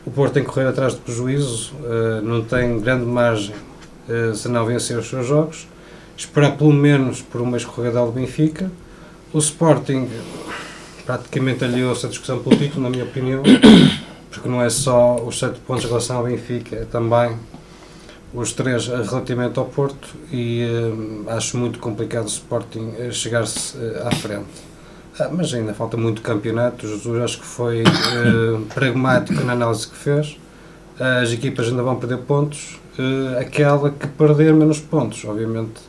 O Porto tem que correr atrás de prejuízo, não tem grande margem se não vencer os seus jogos, esperar pelo menos por uma escorregadela do Benfica. O Sporting praticamente aliou-se à discussão pelo título, na minha opinião, porque não é só os 7 pontos em relação ao Benfica, é também os 3 relativamente ao Porto, e acho muito complicado o Sporting chegar-se à frente. Mas ainda falta muito campeonato. Jesus acho que foi pragmático na análise que fez. As equipas ainda vão perder pontos, aquela que perder menos pontos, obviamente,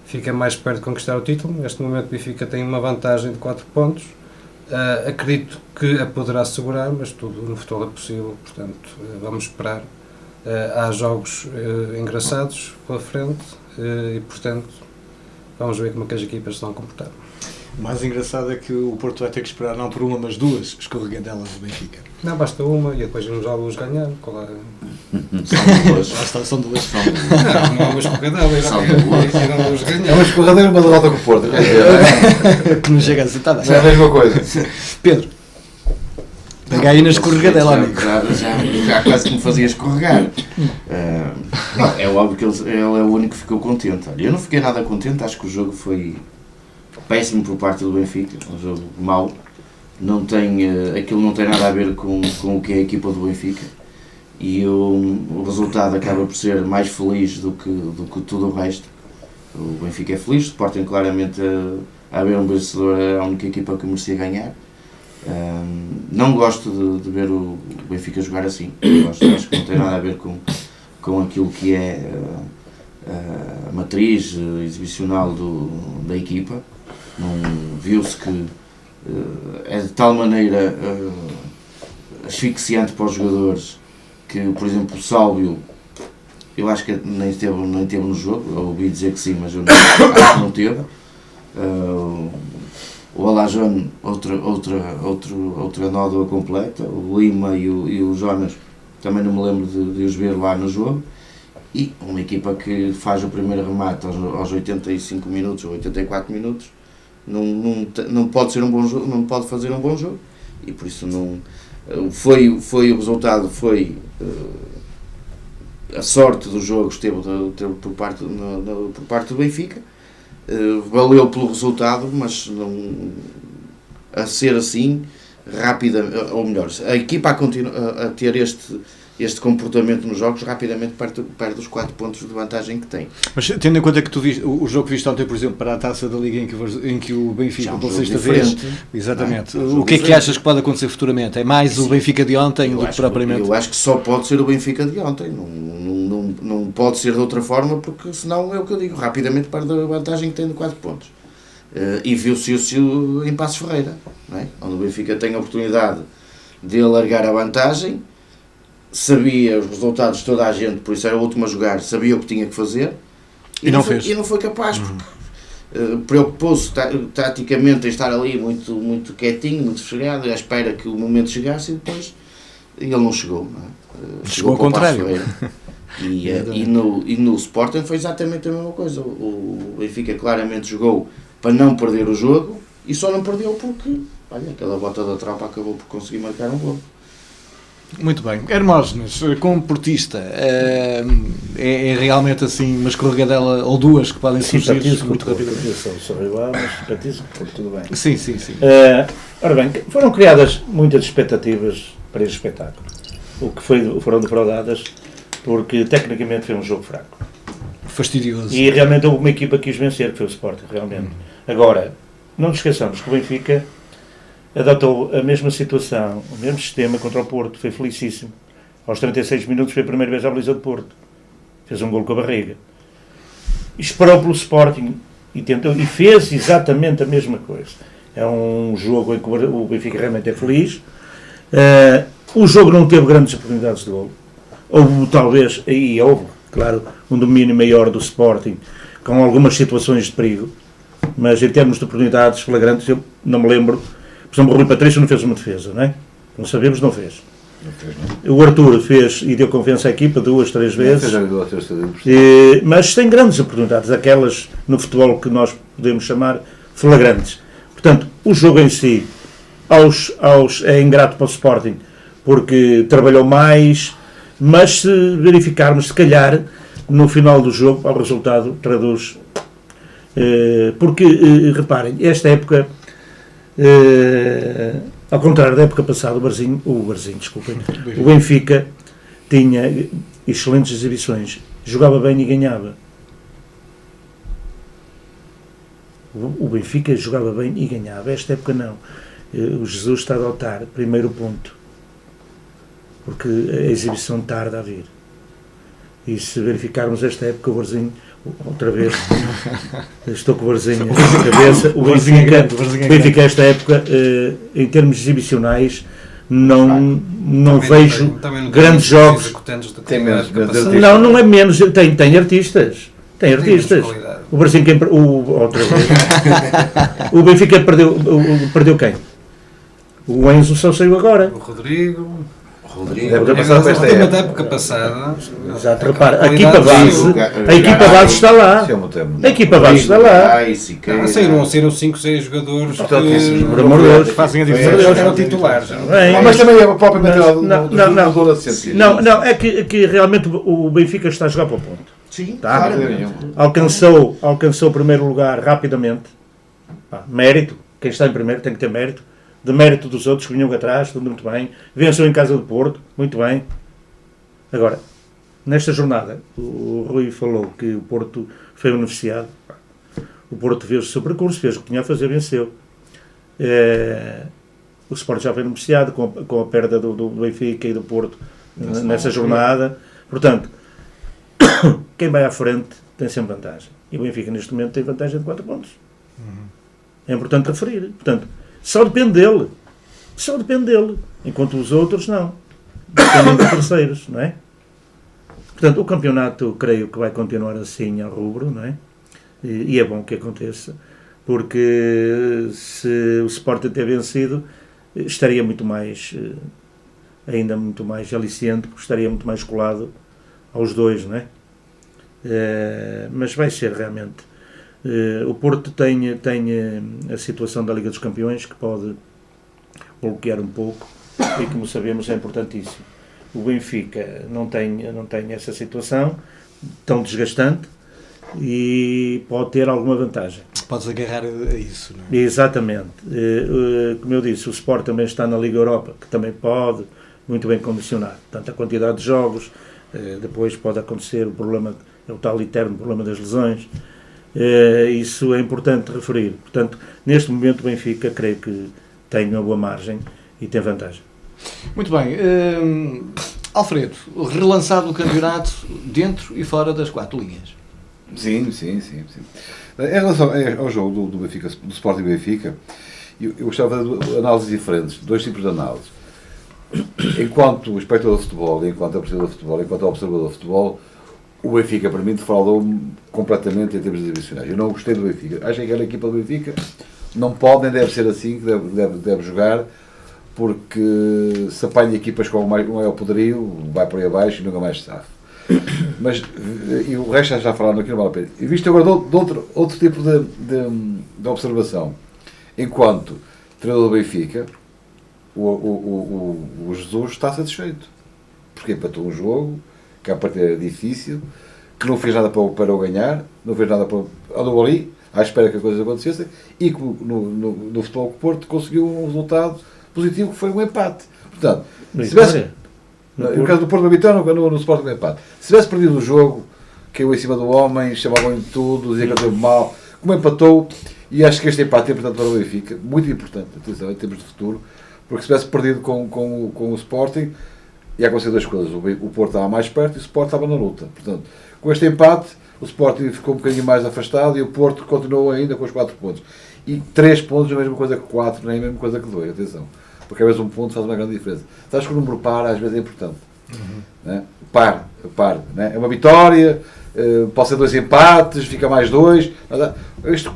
fica mais perto de conquistar o título. Neste momento o Benfica tem uma vantagem de 4 pontos. Acredito que a poderá segurar, mas tudo no futebol é possível, portanto vamos esperar. Há jogos engraçados pela frente e portanto vamos ver como é que as equipas se vão comportar. O mais engraçado é que o Porto vai ter que esperar não por uma, mas 2 escorregadelas do Benfica. Não, basta uma e depois vamos já Luz ganhar. Qual é? São duas. Lá está, são 2. Não há uma escorregadela e não Luz É ganhar. uma escorregadeira e uma derrota com o Porto. Quer dizer, Que não chega a ser, está bem. é a mesma coisa. Pedro, pega aí na escorregadela, amigo. Já quase que me fazia escorregar. Não, é óbvio que ele é o único que ficou contente. Olha, eu não fiquei nada contente, acho que o jogo foi péssimo por parte do Benfica, um jogo mau. Não tem, aquilo não tem nada a ver com o que é a equipa do Benfica, e o resultado acaba por ser mais feliz do que tudo o resto. O Benfica é feliz, o Sporting claramente a haver um vencedor, é a única equipa que merecia ganhar. Não gosto de ver o Benfica jogar assim. Acho que não tem nada a ver com aquilo que é a matriz exibicional da equipa. Viu-se que é de tal maneira asfixiante para os jogadores que, por exemplo, o Sálvio, eu acho que nem teve no jogo. Eu ouvi dizer que sim, mas eu acho que não teve. O Alajon, outra nódoa completa. O Lima e o Jonas, também não me lembro de os ver lá no jogo. E uma equipa que faz o primeiro remate aos 85 minutos ou 84 minutos não pode ser um bom jogo, não pode fazer um bom jogo, e por isso não foi o resultado, foi a sorte do jogo esteve por parte do Benfica. Valeu pelo resultado, mas não a ser assim rápida, ou melhor, a equipa a ter este comportamento nos jogos, rapidamente perde os 4 pontos de vantagem que tem. Mas tendo em conta que tu viste o jogo que viste ontem, por exemplo, para a Taça da Liga em que o Benfica, pela sexta vez, exatamente, o que é que achas que pode acontecer futuramente? É mais o Benfica de ontem do que propriamente? Eu acho que só pode ser o Benfica de ontem, não pode ser de outra forma, porque senão é o que eu digo, rapidamente perde a vantagem que tem de 4 pontos. E viu-se isso em Passos Ferreira, não é? Onde o Benfica tem a oportunidade de alargar a vantagem, sabia os resultados de toda a gente, por isso era o último a jogar, sabia o que tinha que fazer e não fez. E não foi capaz, porque preocupou-se taticamente em estar ali muito quietinho, muito sossegado, à espera que o momento chegasse, e depois ele não chegou. Não é? Chegou ao contrário. E no Sporting foi exatamente a mesma coisa. O Benfica claramente jogou para não perder o jogo e só não perdeu porque, olha, aquela bota da tropa acabou por conseguir marcar um gol. Muito bem. Hermógenes, como portista, é realmente assim uma escorregadela ou 2 que podem surgir muito rapidamente? Sou rival, mas simpatizo, tudo bem. Sim. Ora bem, foram criadas muitas expectativas para este espetáculo, o que foram defraudadas porque tecnicamente foi um jogo fraco. Fastidioso. E realmente houve uma equipa que quis vencer, que foi o Sporting, realmente. Agora, não nos esqueçamos que o Benfica adotou a mesma situação, o mesmo sistema contra o Porto, foi felicíssimo. aos 36 minutos foi a primeira vez à baliza do Porto. Fez um gol com a barriga. Esperou pelo Sporting e tentou, e fez exatamente a mesma coisa. É um jogo em que o Benfica realmente é feliz. O jogo não teve grandes oportunidades de gol. Houve talvez, e houve, claro, um domínio maior do Sporting, com algumas situações de perigo, mas em termos de oportunidades flagrantes, eu não me lembro. Por exemplo, o Rui Patrício não fez uma defesa, não é? Não sabemos, não fez. O Arthur fez e deu confiança à equipa 2, 3 vezes, mas tem grandes oportunidades, aquelas no futebol que nós podemos chamar flagrantes. Portanto, o jogo em si é ingrato para o Sporting, porque trabalhou mais, mas se verificarmos, se calhar, no final do jogo, o resultado traduz. Porque, reparem, esta época, ao contrário da época passada, o Benfica tinha excelentes exibições, jogava bem e ganhava. O Benfica jogava bem e ganhava. Esta época não. O Jesus está a adotar primeiro ponto, porque a exibição tarda a vir. E se verificarmos esta época, o Barzinho, outra vez, estou com o Barzinho na cabeça, o Benfica esta época, em termos exibicionais, não vejo grandes jogos. Não é menos, tem artistas. Tem artistas. O Barzinho, outra vez, o Benfica perdeu quem? O Enzo só saiu agora. O Rodrigo. Da época passada. Exato, repara, a equipa base está lá. A equipa base está lá. Saíram 5, 6 jogadores que, por amor de Deus, fazem a diferença. eram titulares. Mas também a própria Não, é que realmente o Benfica está a jogar para o ponto. Sim, tá? claro. Alcançou o primeiro lugar rapidamente. Mérito, quem está em primeiro tem que ter mérito. De mérito dos outros que vinham atrás, tudo muito bem. Venceu em casa do Porto, muito bem. Agora, nesta jornada, o Rui falou que o Porto foi beneficiado. O Porto fez o seu percurso, fez o que tinha a fazer, venceu. O Sport já foi beneficiado com a perda do Benfica e do Porto nessa jornada. Portanto, quem vai à frente tem sempre vantagem. E o Benfica, neste momento, tem vantagem de 4 pontos. É importante referir. Portanto, só depende dele. Enquanto os outros, não. Dependem de terceiros, não é? Portanto, o campeonato, creio que vai continuar assim ao rubro, não é? E é bom que aconteça, porque se o Sporting ter vencido, estaria muito mais, ainda muito mais aliciente, porque estaria muito mais colado aos dois, não é? Mas vai ser realmente. O Porto tem a situação da Liga dos Campeões, que pode bloquear um pouco, e como sabemos é importantíssimo. O Benfica não tem essa situação tão desgastante e pode ter alguma vantagem. Podes agarrar a isso, não é? Exatamente. Como eu disse, o Sport também está na Liga Europa, que também pode muito bem condicionar. Portanto, a quantidade de jogos, depois pode acontecer o problema, é o tal eterno problema das lesões. Isso é importante referir. Portanto, neste momento o Benfica creio que tem uma boa margem e tem vantagem. Muito bem. Alfredo, relançado o campeonato dentro e fora das 4 linhas. Sim. Em relação ao jogo do Benfica, do Sporting Benfica, eu gostava de análises diferentes, 2 tipos de análise. Enquanto espectador de futebol, enquanto apreciador de futebol, enquanto observador de futebol, o Benfica, para mim, defraudou-me completamente em termos divisionais. Eu não gostei do Benfica. Acho que aquela equipa do Benfica não pode nem deve ser assim que deve jogar, porque se apanha equipas com um maior poderio, vai por aí abaixo e nunca mais se sabe. Mas e o resto já falaram aqui, não vale a pena. E visto agora de outro tipo de observação, enquanto treinador do Benfica, o Jesus está satisfeito, porque empatou um jogo que a partida era difícil, que não fez nada para o ganhar, não fez nada para... andou ali, à espera que as coisas acontecessem, e que no Futebol do Porto conseguiu um resultado positivo, que foi um empate. Portanto, se tivesse... No caso do Porto da Vitória, no Sporting do empate. Se tivesse perdido o jogo, caiu em cima do homem, chamavam de tudo, dizia que ele teve mal, como empatou, e acho que este empate é importante para o Benfica, muito importante, atenção, em termos de futuro, porque se tivesse perdido com o Sporting, e aconteceu duas coisas. O Porto estava mais perto e o Sport estava na luta. Portanto, com este empate, o Sporting ficou um bocadinho mais afastado e o Porto continuou ainda com os 4 pontos. E 3 pontos não é a mesma coisa que 4, nem a mesma coisa que 2, atenção. Porque às vezes um ponto faz uma grande diferença. Sabes que o número par às vezes é importante. Né? Par, né? É uma vitória, pode ser 2 empates, fica mais 2. Este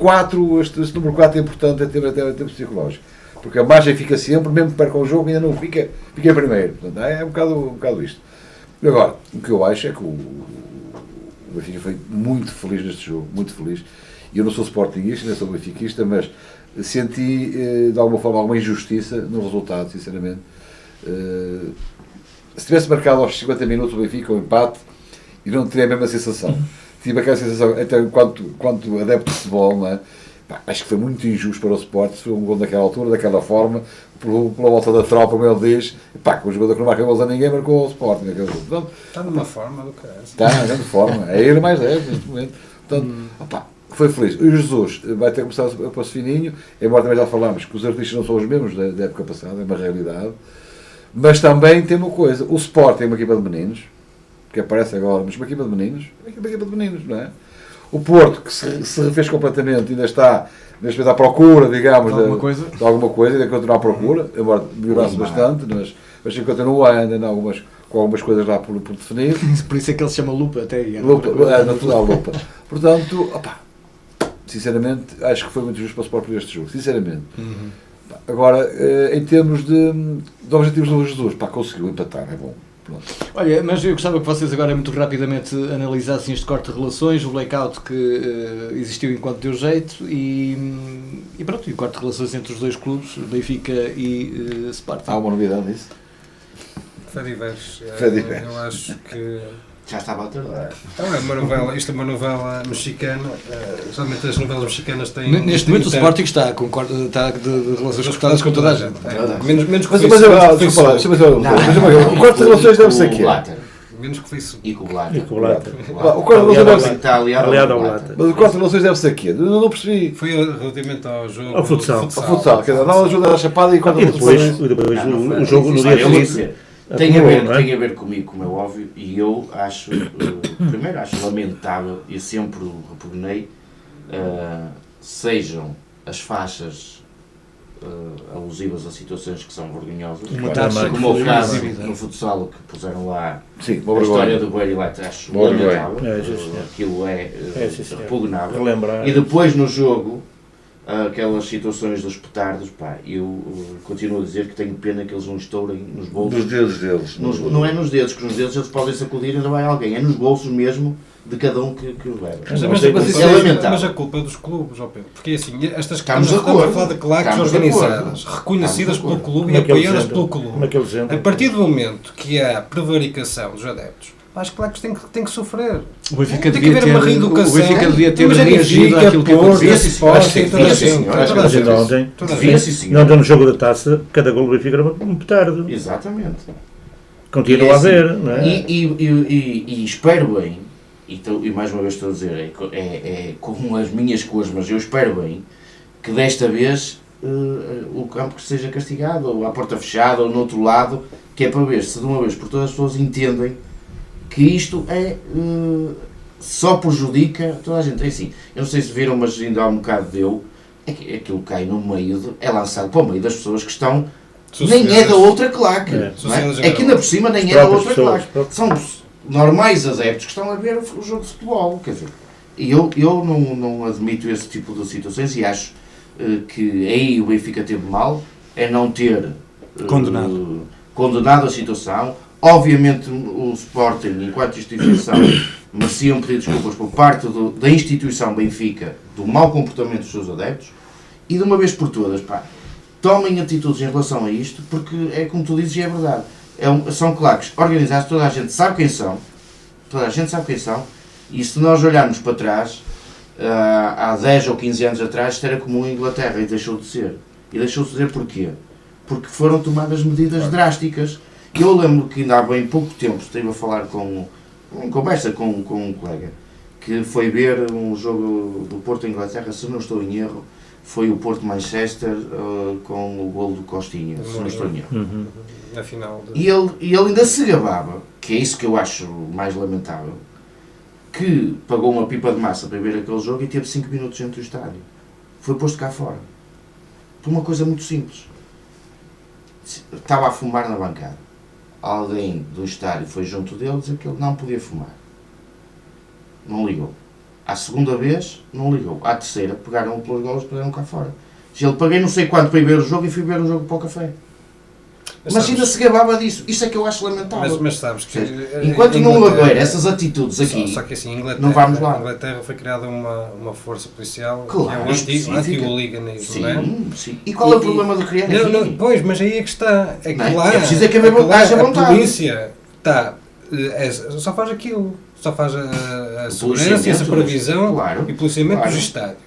número 4 é importante em termos psicológicos. Porque a margem fica sempre, mesmo que perca o jogo, ainda não fica em primeiro. Portanto, é um bocado isto. Agora, o que eu acho é que o Benfica foi muito feliz neste jogo, muito feliz. E eu não sou sportinguista, nem sou benfiquista, mas senti de alguma forma alguma injustiça no resultado, sinceramente. Se tivesse marcado aos 50 minutos o Benfica o empate, eu não teria a mesma sensação. Tive aquela sensação, até enquanto adepto de futebol, não é? Pá, acho que foi muito injusto para o Sport, se foi um gol daquela altura, daquela forma, pela volta da tropa, como ele diz, pá, que o jogador que não marca gols a ninguém marcou ao Sporting. Portanto, Está numa forma do caralho. está na grande forma, é ele mais 10 neste momento. Portanto, opá, foi feliz. O Jesus vai ter começado a pôr-se fininho, embora também já falámos que os artistas não são os mesmos da época passada, é uma realidade. Mas também tem uma coisa, o Sport tem uma equipa de meninos, que aparece agora, mas uma equipa de meninos, não é? O Porto, que se refez completamente, ainda está neste momento à procura, digamos, de alguma coisa, ainda continua à procura, embora melhorasse bastante, mas continua ainda com algumas coisas lá por definir. Por isso é que ele se chama Lupa até. Natural Lupa. Portanto, opá, sinceramente, acho que foi muito justo para o Sport por este jogo, sinceramente. Agora, em termos de objetivos do Jesus, pá, conseguiu empatar, é bom. Pronto. Olha, mas eu gostava que vocês agora muito rapidamente analisassem este corte de relações, o blackout que existiu enquanto deu jeito e pronto, e o corte de relações entre os dois clubes, Benfica e Sporting. Há uma novidade nisso? Fediverso. Fediverso. Eu acho que... Já estava a tardar. Então, é uma novela, isto é uma novela mexicana, geralmente as novelas mexicanas têm... Neste momento o Sporting está de relações cortadas com toda a gente. Menos que Mas Facebook. o corte de relações deve ser quê? Menos que Facebook. E com o Blatter. O corte de relações deve Está aliado ao Blatter. Mas o corte de relações deve ser quê? Não percebi. Foi relativamente ao jogo... Ao futsal. Ao futsal, quer dizer, não ajuda a chapada e corte de relações. Depois o jogo no dia seguinte. Tem a ver comigo, como é óbvio, e eu acho, primeiro acho lamentável, e sempre o repugnei, sejam as faixas alusivas a situações que são vergonhosas, como o caso no futsal que puseram lá, Sim, a história do Beira lá, acho lamentável, aquilo é repugnável, Relembrar. e depois no jogo, aquelas situações dos petardos, pá, eu continuo a dizer que tenho pena que eles não estourem nos bolsos. Dos dedos deles. Não é nos dedos, que nos dedos eles podem sacudir e ainda vai alguém, é nos bolsos mesmo de cada um que os leva. Mas a culpa é dos clubes, ó Pedro, porque assim, estas Estamos estamos a falar de claques Estamos de organizadas, reconhecidas pelo clube e apoiadas pelo clube. A partir do momento que há prevaricação dos adeptos, as claques têm que sofrer. O Benfica tem que haver uma reeducação. O Benfica devia ter Mas é reagido Benfica, àquilo que Porto, aconteceu. Sporting, toda a gente. Ontem no jogo da taça, cada gol do Benfica era um petardo. Exatamente. Continua a haver, não é? E espero bem, e mais uma vez estou a dizer, é com as minhas cores, mas eu espero bem que desta vez o campo seja castigado, ou à porta fechada, ou no outro lado, que é para ver se de uma vez por todas as pessoas entendem que isto só prejudica toda a gente. É assim, eu não sei se viram, mas ainda há um bocado é que aquilo cai no meio, é lançado para o meio das pessoas que estão, nem é da outra claque, não é? É que ainda por cima nem é da outra claque. São normais adeptos que estão a ver o jogo de futebol, quer dizer, e eu não admito esse tipo de situações e acho que aí o Benfica teve mal, é não ter condenado a situação. Obviamente o Sporting, enquanto instituição, merecia um pedido de desculpas por parte da instituição Benfica, do mau comportamento dos seus adeptos, e de uma vez por todas, pá, tomem atitudes em relação a isto, porque é como tu dizes e é verdade. São claques organizados, toda a gente sabe quem são, e se nós olharmos para trás, há 10 ou 15 anos atrás, isto era comum em Inglaterra e deixou de ser. E deixou de ser porquê? Porque foram tomadas medidas drásticas. Eu lembro que ainda há bem pouco tempo estive a falar em conversa com um colega que foi ver um jogo do Porto em Inglaterra, se não estou em erro, foi o Porto-Manchester com o golo do Costinha, se não estou em erro. Na final. E ele ainda se gabava, que é isso que eu acho mais lamentável, que pagou uma pipa de massa para ver aquele jogo e teve 5 minutos dentro do estádio. Foi posto cá fora. Por uma coisa muito simples. Estava a fumar na bancada. Alguém do estádio foi junto dele dizer que ele não podia fumar. Não ligou. À segunda vez, não ligou. À terceira, pegaram-o pelos golos e pegaram cá fora. Ele paguei não sei quanto para ir ver o jogo e fui ver o jogo para o café. Mas ainda se gabava disso. Isso é que eu acho lamentável. Mas sabes que... Enquanto não houver essas atitudes aqui, só que assim, não vamos lá. Em Inglaterra foi criada uma força policial Claro, que é o anti-hooliganismo, não é? Sim. E qual é o problema de criar aqui? Não, pois, mas aí é que está. É que Não é? lá, É preciso é que haja a vontade. polícia está, só faz aquilo. Só faz a segurança e a supervisão claro, e o policiamento claro. dos estádios.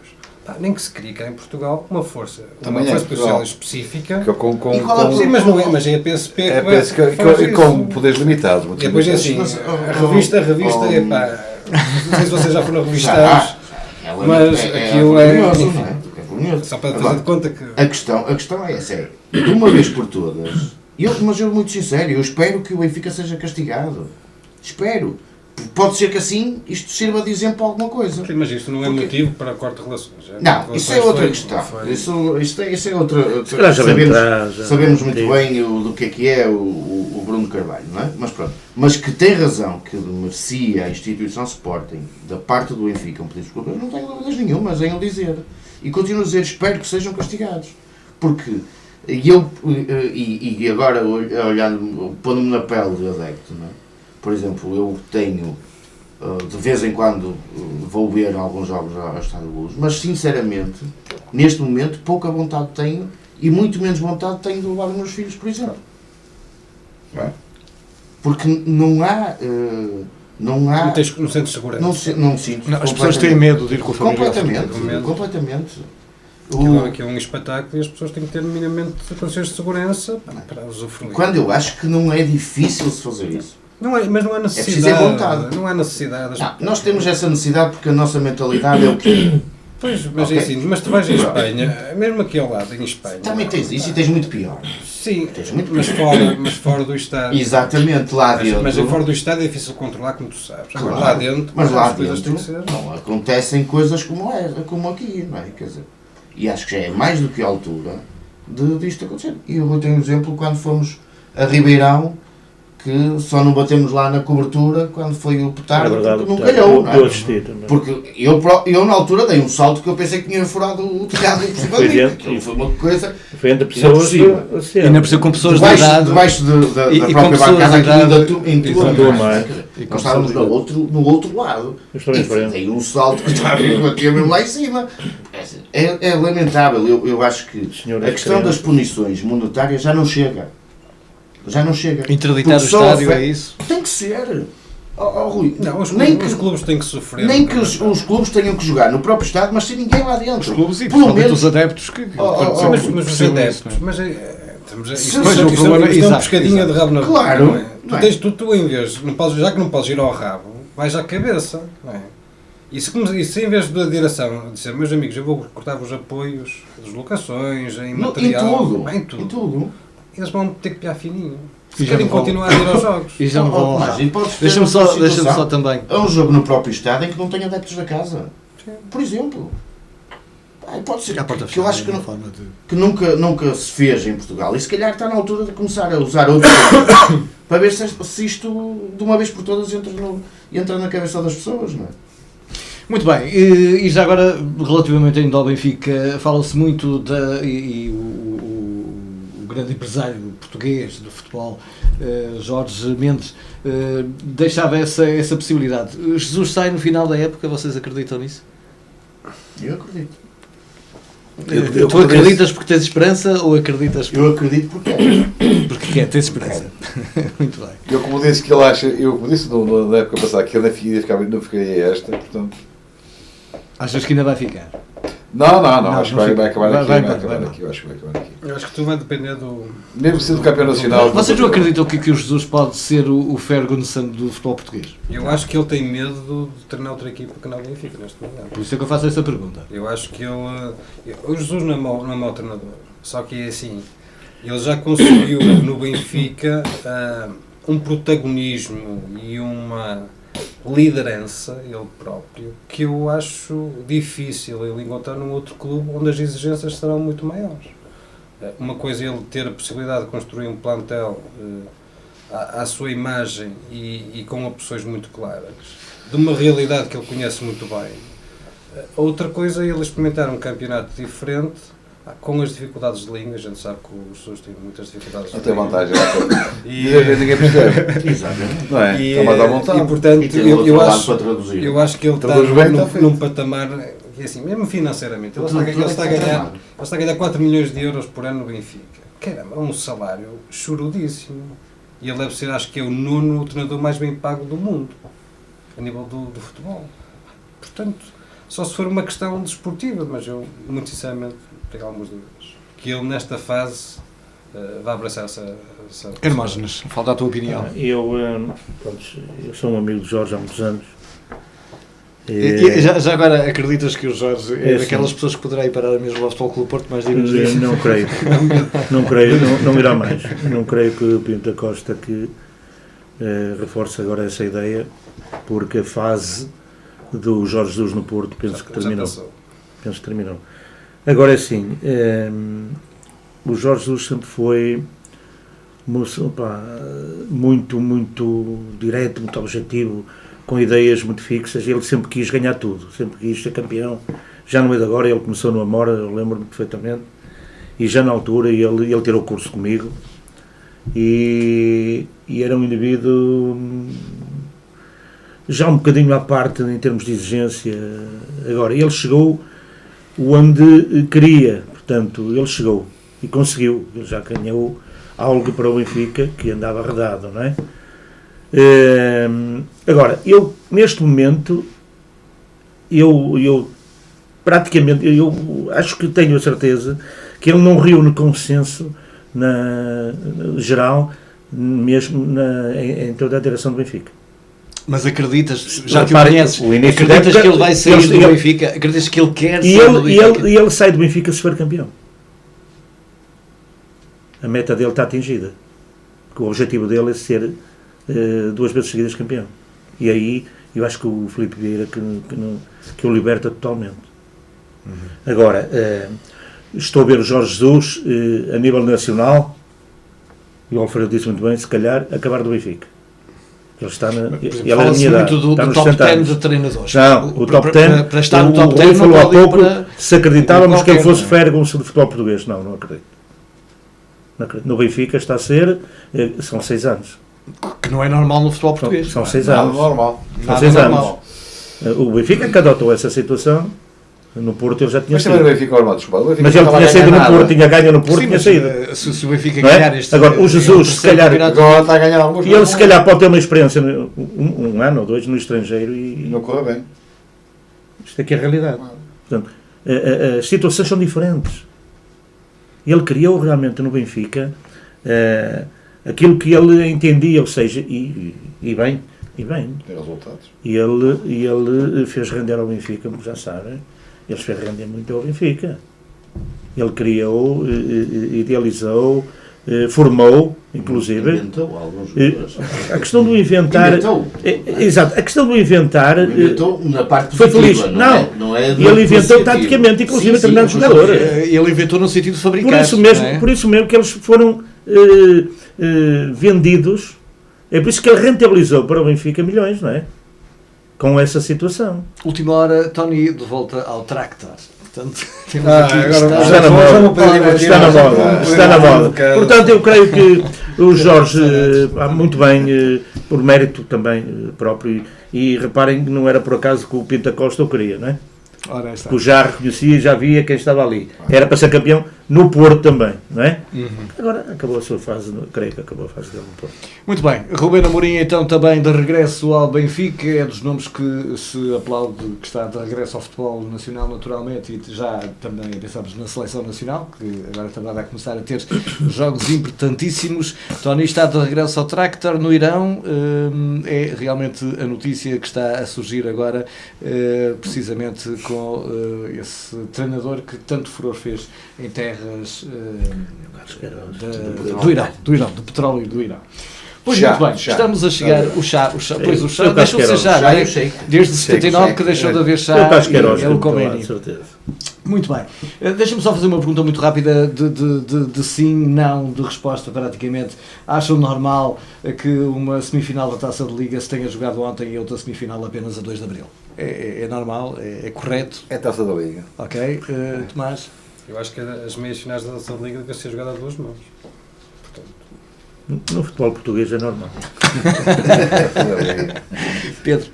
Nem que se crie cá em Portugal uma força Também policial Portugal. específica. E qual é o Sim, mas não é, mas é a PSP É que vai fazer com isso. poderes limitados. E depois é assim, a revista, epá, não sei se vocês já foram revistados, mas aquilo é, vergonhoso, enfim, não é? Vergonhoso. só para Agora, fazer de conta que... a questão é essa, de uma vez por todas, mas eu muito sincero, eu espero que o Benfica seja castigado. Espero. Pode ser que assim isto sirva de exemplo para alguma coisa. Sim, mas isto não é motivo para corte de relações. Não, isso é outra questão. Isso é outra. calhar já vem atrás, já. Sabemos muito bem do que é o Bruno Carvalho, não é? Mas pronto. Mas que tem razão, que merecia a instituição Sporting, da parte do Benfica, um pedido de desculpa, eu não tenho dúvidas nenhumas em o dizer. E continuo a dizer, espero que sejam castigados. Porque e agora olhando, pondo-me na pele de adepto, não é? Por exemplo, eu tenho, de vez em quando, vou ver alguns jogos ao Estádio Luz, mas sinceramente, neste momento, pouca vontade tenho e muito menos vontade tenho de levar os meus filhos, por exemplo. Não é? Porque não há... Não sentes segurança. Não sinto. Não, as pessoas têm medo de ir com a família. Completamente. Aquilo é um espetáculo e as pessoas têm que ter minimamente condições de segurança para usufruir. Quando eu acho que não é difícil se fazer isso. Mas não há necessidade. É preciso ter vontade. Não há necessidade. Não, nós temos essa necessidade porque a nossa mentalidade é o que é. Pois, mas Ok. é assim, mas tu vais em Espanha, mesmo aqui ao lado, em Espanha. Também tens isso e tens muito pior. Sim, Tens muito mas fora do estádio. Exatamente, lá dentro. Mas fora do estádio é difícil controlar, como tu sabes. Agora, Claro, lá dentro, mas lá as coisas dentro têm que ser. não acontecem coisas como aqui, não é? Quer dizer, e acho que já é mais do que a altura disto acontecer. E eu vou ter um exemplo quando fomos a Ribeirão, que só não batemos lá na cobertura quando foi o petardo, porque não calhou, não é? Porque eu na altura dei um salto que eu pensei que tinha furado o telhado por cima de mim. Aquilo foi uma coisa... Foi entre pessoas E ainda por cima com pessoas de idade. Debaixo da E com própria pessoas bancada, de aquilo idade. ainda entrou Exato. mais. E com Nós estávamos no outro lado. Eu estou em E frente. dei um salto que estava batia mesmo lá em cima. É lamentável. Eu acho que Senhoras a questão das punições monetárias já não chega. Já não chega. Interditar o Porque só estádio, é isso? Tem que ser. Rui, Não, os nem clubes têm que sofrer. nem que os clubes tenham que jogar no próprio estádio, mas sem ninguém lá dentro. Os clubes e Pelo principalmente menos os adeptos que Mas os adeptos, mas Sim, isto mas é o problema é- uma exato, pescadinha de rabo na boca. Claro, não é? não é? Tu em vez, não podes, já que não podes ir ao rabo, vais à cabeça. Não é? E se em vez da direção dizer, meus amigos, eu vou cortar os apoios, deslocações, em material, em tudo. eles vão ter que piar fininho. E Se já querem não vão- continuar a ir aos jogos. E já não vão lá. Mas, e podes ter Deixa-me outra só situação. também. É um jogo no próprio estádio em que não tem adeptos da casa. Por exemplo. Pode ser À porta que eu fechada, acho que, uma forma de... que nunca se fez em Portugal. E se calhar está na altura de começar a usar outro para ver se isto de uma vez por todas entra na cabeça das pessoas, não é? Muito bem, e já agora, relativamente ainda ao Benfica, fala-se muito o grande empresário português do futebol, Jorge Mendes, deixava essa possibilidade. Jesus sai no final da época, vocês acreditam nisso? Eu acredito. Tu acreditas porque tens esperança ou acreditas Eu acredito porque porque tens esperança? Muito bem. Eu como disse que ele acha, como disse na época passada que ele não ficaria esta, portanto... Achas que ainda vai ficar? Não, acho que vai acabar aqui. vai Acho que vai acabar aqui. Eu acho que tudo vai depender do... Mesmo sendo campeão nacional. Vocês não acreditam que o Jesus pode ser o Ferguson do futebol português? Eu acho que ele tem medo de treinar outra equipa que não Benfica neste momento. Por isso é que eu faço essa pergunta. Eu acho que ele... O Jesus não é mau treinador, só que é assim, ele já conseguiu no Benfica um protagonismo e uma liderança, ele próprio, que eu acho difícil ele encontrar num outro clube onde as exigências serão muito maiores. Uma coisa é ele ter a possibilidade de construir um plantel à sua imagem e com opções muito claras, de uma realidade que ele conhece muito bem. Outra coisa é ele experimentar um campeonato diferente, com as dificuldades de língua. A gente sabe que os SUS têm muitas dificuldades de língua. Não tem vantagem. Ninguém percebe. Exatamente. Não é? E, está mais à vontade. E portanto, E tem outro lado para traduzir. eu acho que ele está Traduz bem, está feito. num patamar, que é assim, mesmo financeiramente, ele está a ganhar 4 milhões de euros por ano no Benfica. Caramba, é um salário churudíssimo. E ele deve ser, acho que é o 9º treinador mais bem pago do mundo, a nível do futebol. Portanto, só se for uma questão desportiva, mas eu, muito sinceramente, tenho algumas dúvidas. Que ele, nesta fase, vai abraçar essa Hermógenes, falta a tua opinião. Eu sou um amigo de Jorge há muitos anos. E já agora acreditas que o Jorge é É, daquelas sim. pessoas que poderá ir parar mesmo ao Futebol Clube do Porto, mas digamos isso? Não creio, não irá mais. Não creio que o Pinto da Costa que reforce agora essa ideia, porque a fase do Jorge Jesus no Porto penso que terminou. Agora é assim, o Jorge Jesus sempre foi muito direto, muito objetivo, com ideias muito fixas. Ele sempre quis ganhar tudo, sempre quis ser campeão. Já no meio de agora, ele começou no Amora, eu lembro-me perfeitamente, e já na altura ele tirou o curso comigo, e era um indivíduo já um bocadinho à parte em termos de exigência. Agora, ele chegou onde queria, portanto, ele chegou e conseguiu. Ele já ganhou algo para o Benfica que andava arredado, não é? Agora, eu neste momento, eu praticamente, eu acho que tenho a certeza que ele não reúne consenso na geral, mesmo em toda a direção do Benfica. Mas acreditas, já que o Repare, conheces, o início acreditas da época, que ele vai sair do ele- Benfica? Acreditas que ele quer E sair do Benfica? ele sai do Benfica se for campeão. A meta dele está atingida. Porque o objetivo dele é ser 2 vezes seguidas campeão. E aí eu acho que o Filipe Vieira que o liberta totalmente. Agora, estou a ver o Jorge Jesus a nível nacional, e o Alfredo disse muito bem, se calhar acabar do Benfica. Ele está na. Ele é da Fala-se minha idade, muito do está nos top 60 10 anos. de treinadores. Não, o top 10, para estar no top o 10 Rui não falou há pode ir pouco, para... se acreditávamos que ele qualquer, fosse não é? Ferguson do futebol português. Não acredito. Não acredito. No Benfica está a ser, são 6 anos. Que não é normal no futebol português. São 6 Nada anos. normal. São Nada 6 normal. anos. O Benfica que adotou essa situação, no Porto ele já tinha Mas também saído. o Benfica normal, desculpa. O Benfica Mas ele não tinha estava a saído ganhar no Porto, nada. tinha ganho no Porto, Sim, tinha mas, saído. se o Benfica Não é? ganhar este... Agora, o Jesus, se calhar- Agora está a ganhar alguns. E ele mas se não- calhar pode ter uma experiência, um ano ou 2 no estrangeiro e Não correu bem. isto aqui é a realidade. Portanto, as situações são diferentes. Ele criou realmente no Benfica aquilo que ele entendia, ou seja, e bem, Tem resultados. e ele fez render ao Benfica, como já sabem, ele fez render muito ao Benfica. Ele criou, idealizou, formou, inclusive. Inventou alguns jogadores. A questão do inventar. Inventou. Exato, a questão do inventar. Inventou na parte Foi positiva, feliz. não é E ele inventou positivo. taticamente, inclusive, Sim, determinados sim, jogadores. Ele inventou no sentido de fabricar. Por isso mesmo que eles foram vendidos. É por isso que ele rentabilizou para o Benfica milhões, não é? Com essa situação. Última hora, Tony, de volta ao Tractor. Portanto, temos agora Está na moda. Está na moda. Está na moda. Portanto, eu creio que o Jorge, muito bem, por mérito também próprio, e reparem que não era por acaso que o Pinto da Costa o queria, não é? Ora, está. Que já reconhecia e já via quem estava ali. Era para ser campeão no Porto também, não é? Agora acabou a sua fase, creio que acabou a fase dele no Porto. Muito bem, Ruben Amorim então também de regresso ao Benfica, é dos nomes que se aplaude que está de regresso ao futebol nacional naturalmente e já também pensamos na seleção nacional, que agora também vai começar a ter jogos importantíssimos. Tony está de regresso ao Tractor no Irão, é realmente a notícia que está a surgir agora, precisamente com esse treinador que tanto furor fez em terras do Irão, do petróleo do Irão. Pois Chá, muito bem, chá. estamos a chegar, o chá, pois o chá, Eu deixou de ser chá, não é? shake. Desde 79 que deixou de haver chá Eu acho que era e é o de Khomeini. certeza. Muito bem. Deixa-me só fazer uma pergunta muito rápida de sim, não, de resposta praticamente. Acham normal que uma semifinal da Taça de Liga se tenha jogado ontem e outra semifinal apenas a 2 de Abril? É normal? É correto? É a Taça da Liga. Ok? Tomás? Eu acho que as meias finais da Taça da Liga devem ser jogadas a duas mãos. No futebol português é normal. Pedro?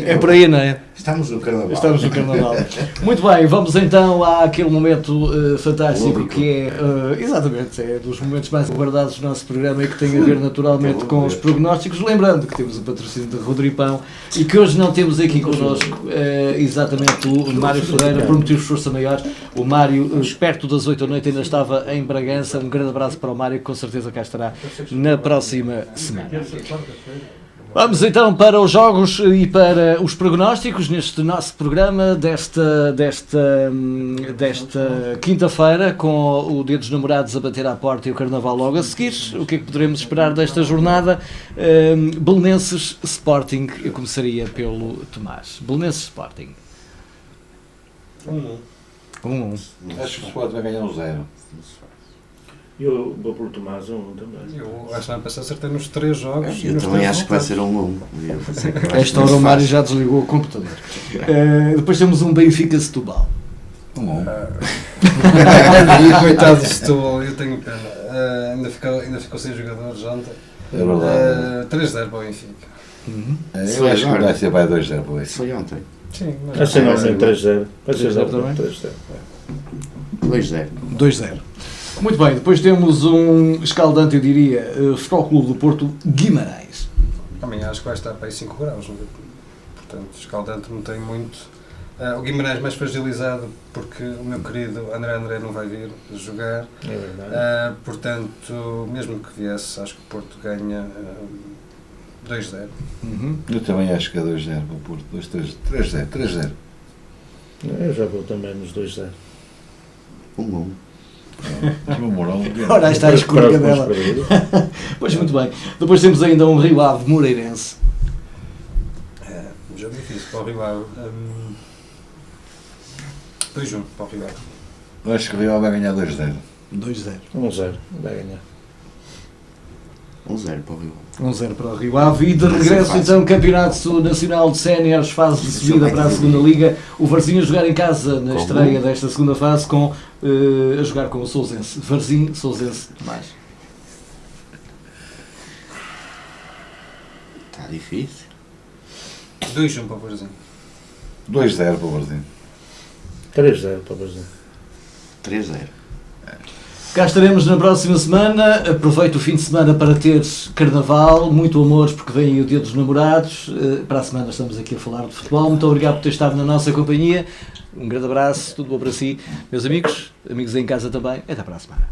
É por aí, não é? Estamos no Carnaval. Estamos no Carnaval. Muito bem, vamos então àquele momento fantástico que é, exatamente, é dos momentos mais guardados do nosso programa e que tem a ver naturalmente com os prognósticos. Lembrando que temos o patrocínio de Rodripão e que hoje não temos aqui connosco exatamente o Mário Ferreira, por motivos de força maior. O Mário, perto das 8 da noite, ainda estava em Bragança. Um grande abraço para o Mário, que com certeza cá estará na próxima semana. Vamos então para os jogos e para os prognósticos neste nosso programa desta quinta-feira, com o Dia dos Namorados a bater à porta e o Carnaval logo a seguir. O que é que poderemos esperar desta jornada? Belenenses Sporting, eu começaria pelo Tomás. Belenenses Sporting. 1-1. Acho que o Sport vai ganhar um 0. Eu vou pelo Tomás também. Eu acho que não passar acertei nos 3 jogos. Eu também acho que vai ser 1-1. Esta hora o Mário já desligou o computador. Depois temos um Benfica Setúbal. Coitado do Setúbal, eu tenho pena. Ainda ficou sem jogadores ontem. É verdade. 3-0 para o Benfica. Eu acho que vai ser 2-0 para isso. Foi ontem. Sim, Vai ser normalmente 3-0. Vai ser 3-0 também? 3-0. 2-0. 2-0. Muito bem, depois temos um escaldante, eu diria, Futebol Clube do Porto Guimarães. Também acho que vai estar para aí 5 graus. Portanto, escaldante não tem muito. O Guimarães mais fragilizado porque o meu querido André não vai vir jogar. É verdade. Portanto, mesmo que viesse, acho que o Porto ganha 2-0. Eu também acho que é 2-0 para o Porto. 3-0. Eu já vou também nos 2-0. 1-1. Uma moral. Ora, está a escorrega dela. Pois muito bem. Depois temos ainda um Rio Ave Moreirense. Um jogo difícil para o Rio Ave. 2-1 para o Rio Ave. Eu acho que o Real vai ganhar 2-0. 2-0. 1-0. Vai ganhar. 1-0 para o Rio. 1-0 para o Rio Ave. E de regresso então Campeonato Nacional de Séniores, fase de subida para a segunda Liga. O Varzim a jogar em casa na estreia desta segunda fase a jogar com o Sousense. Varzim, Sousense, mais. Está difícil. 2-1 para o Varzim. 2-0 para o Varzim. 3-0 para o Brasil. 3-0. Cá estaremos na próxima semana. Aproveito o fim de semana para ter Carnaval, muito amor, porque vem aí o Dia dos Namorados. Para a semana estamos aqui a falar de futebol. Muito obrigado por ter estado na nossa companhia. Um grande abraço, tudo bom para si. Meus amigos em casa também. Até para a semana.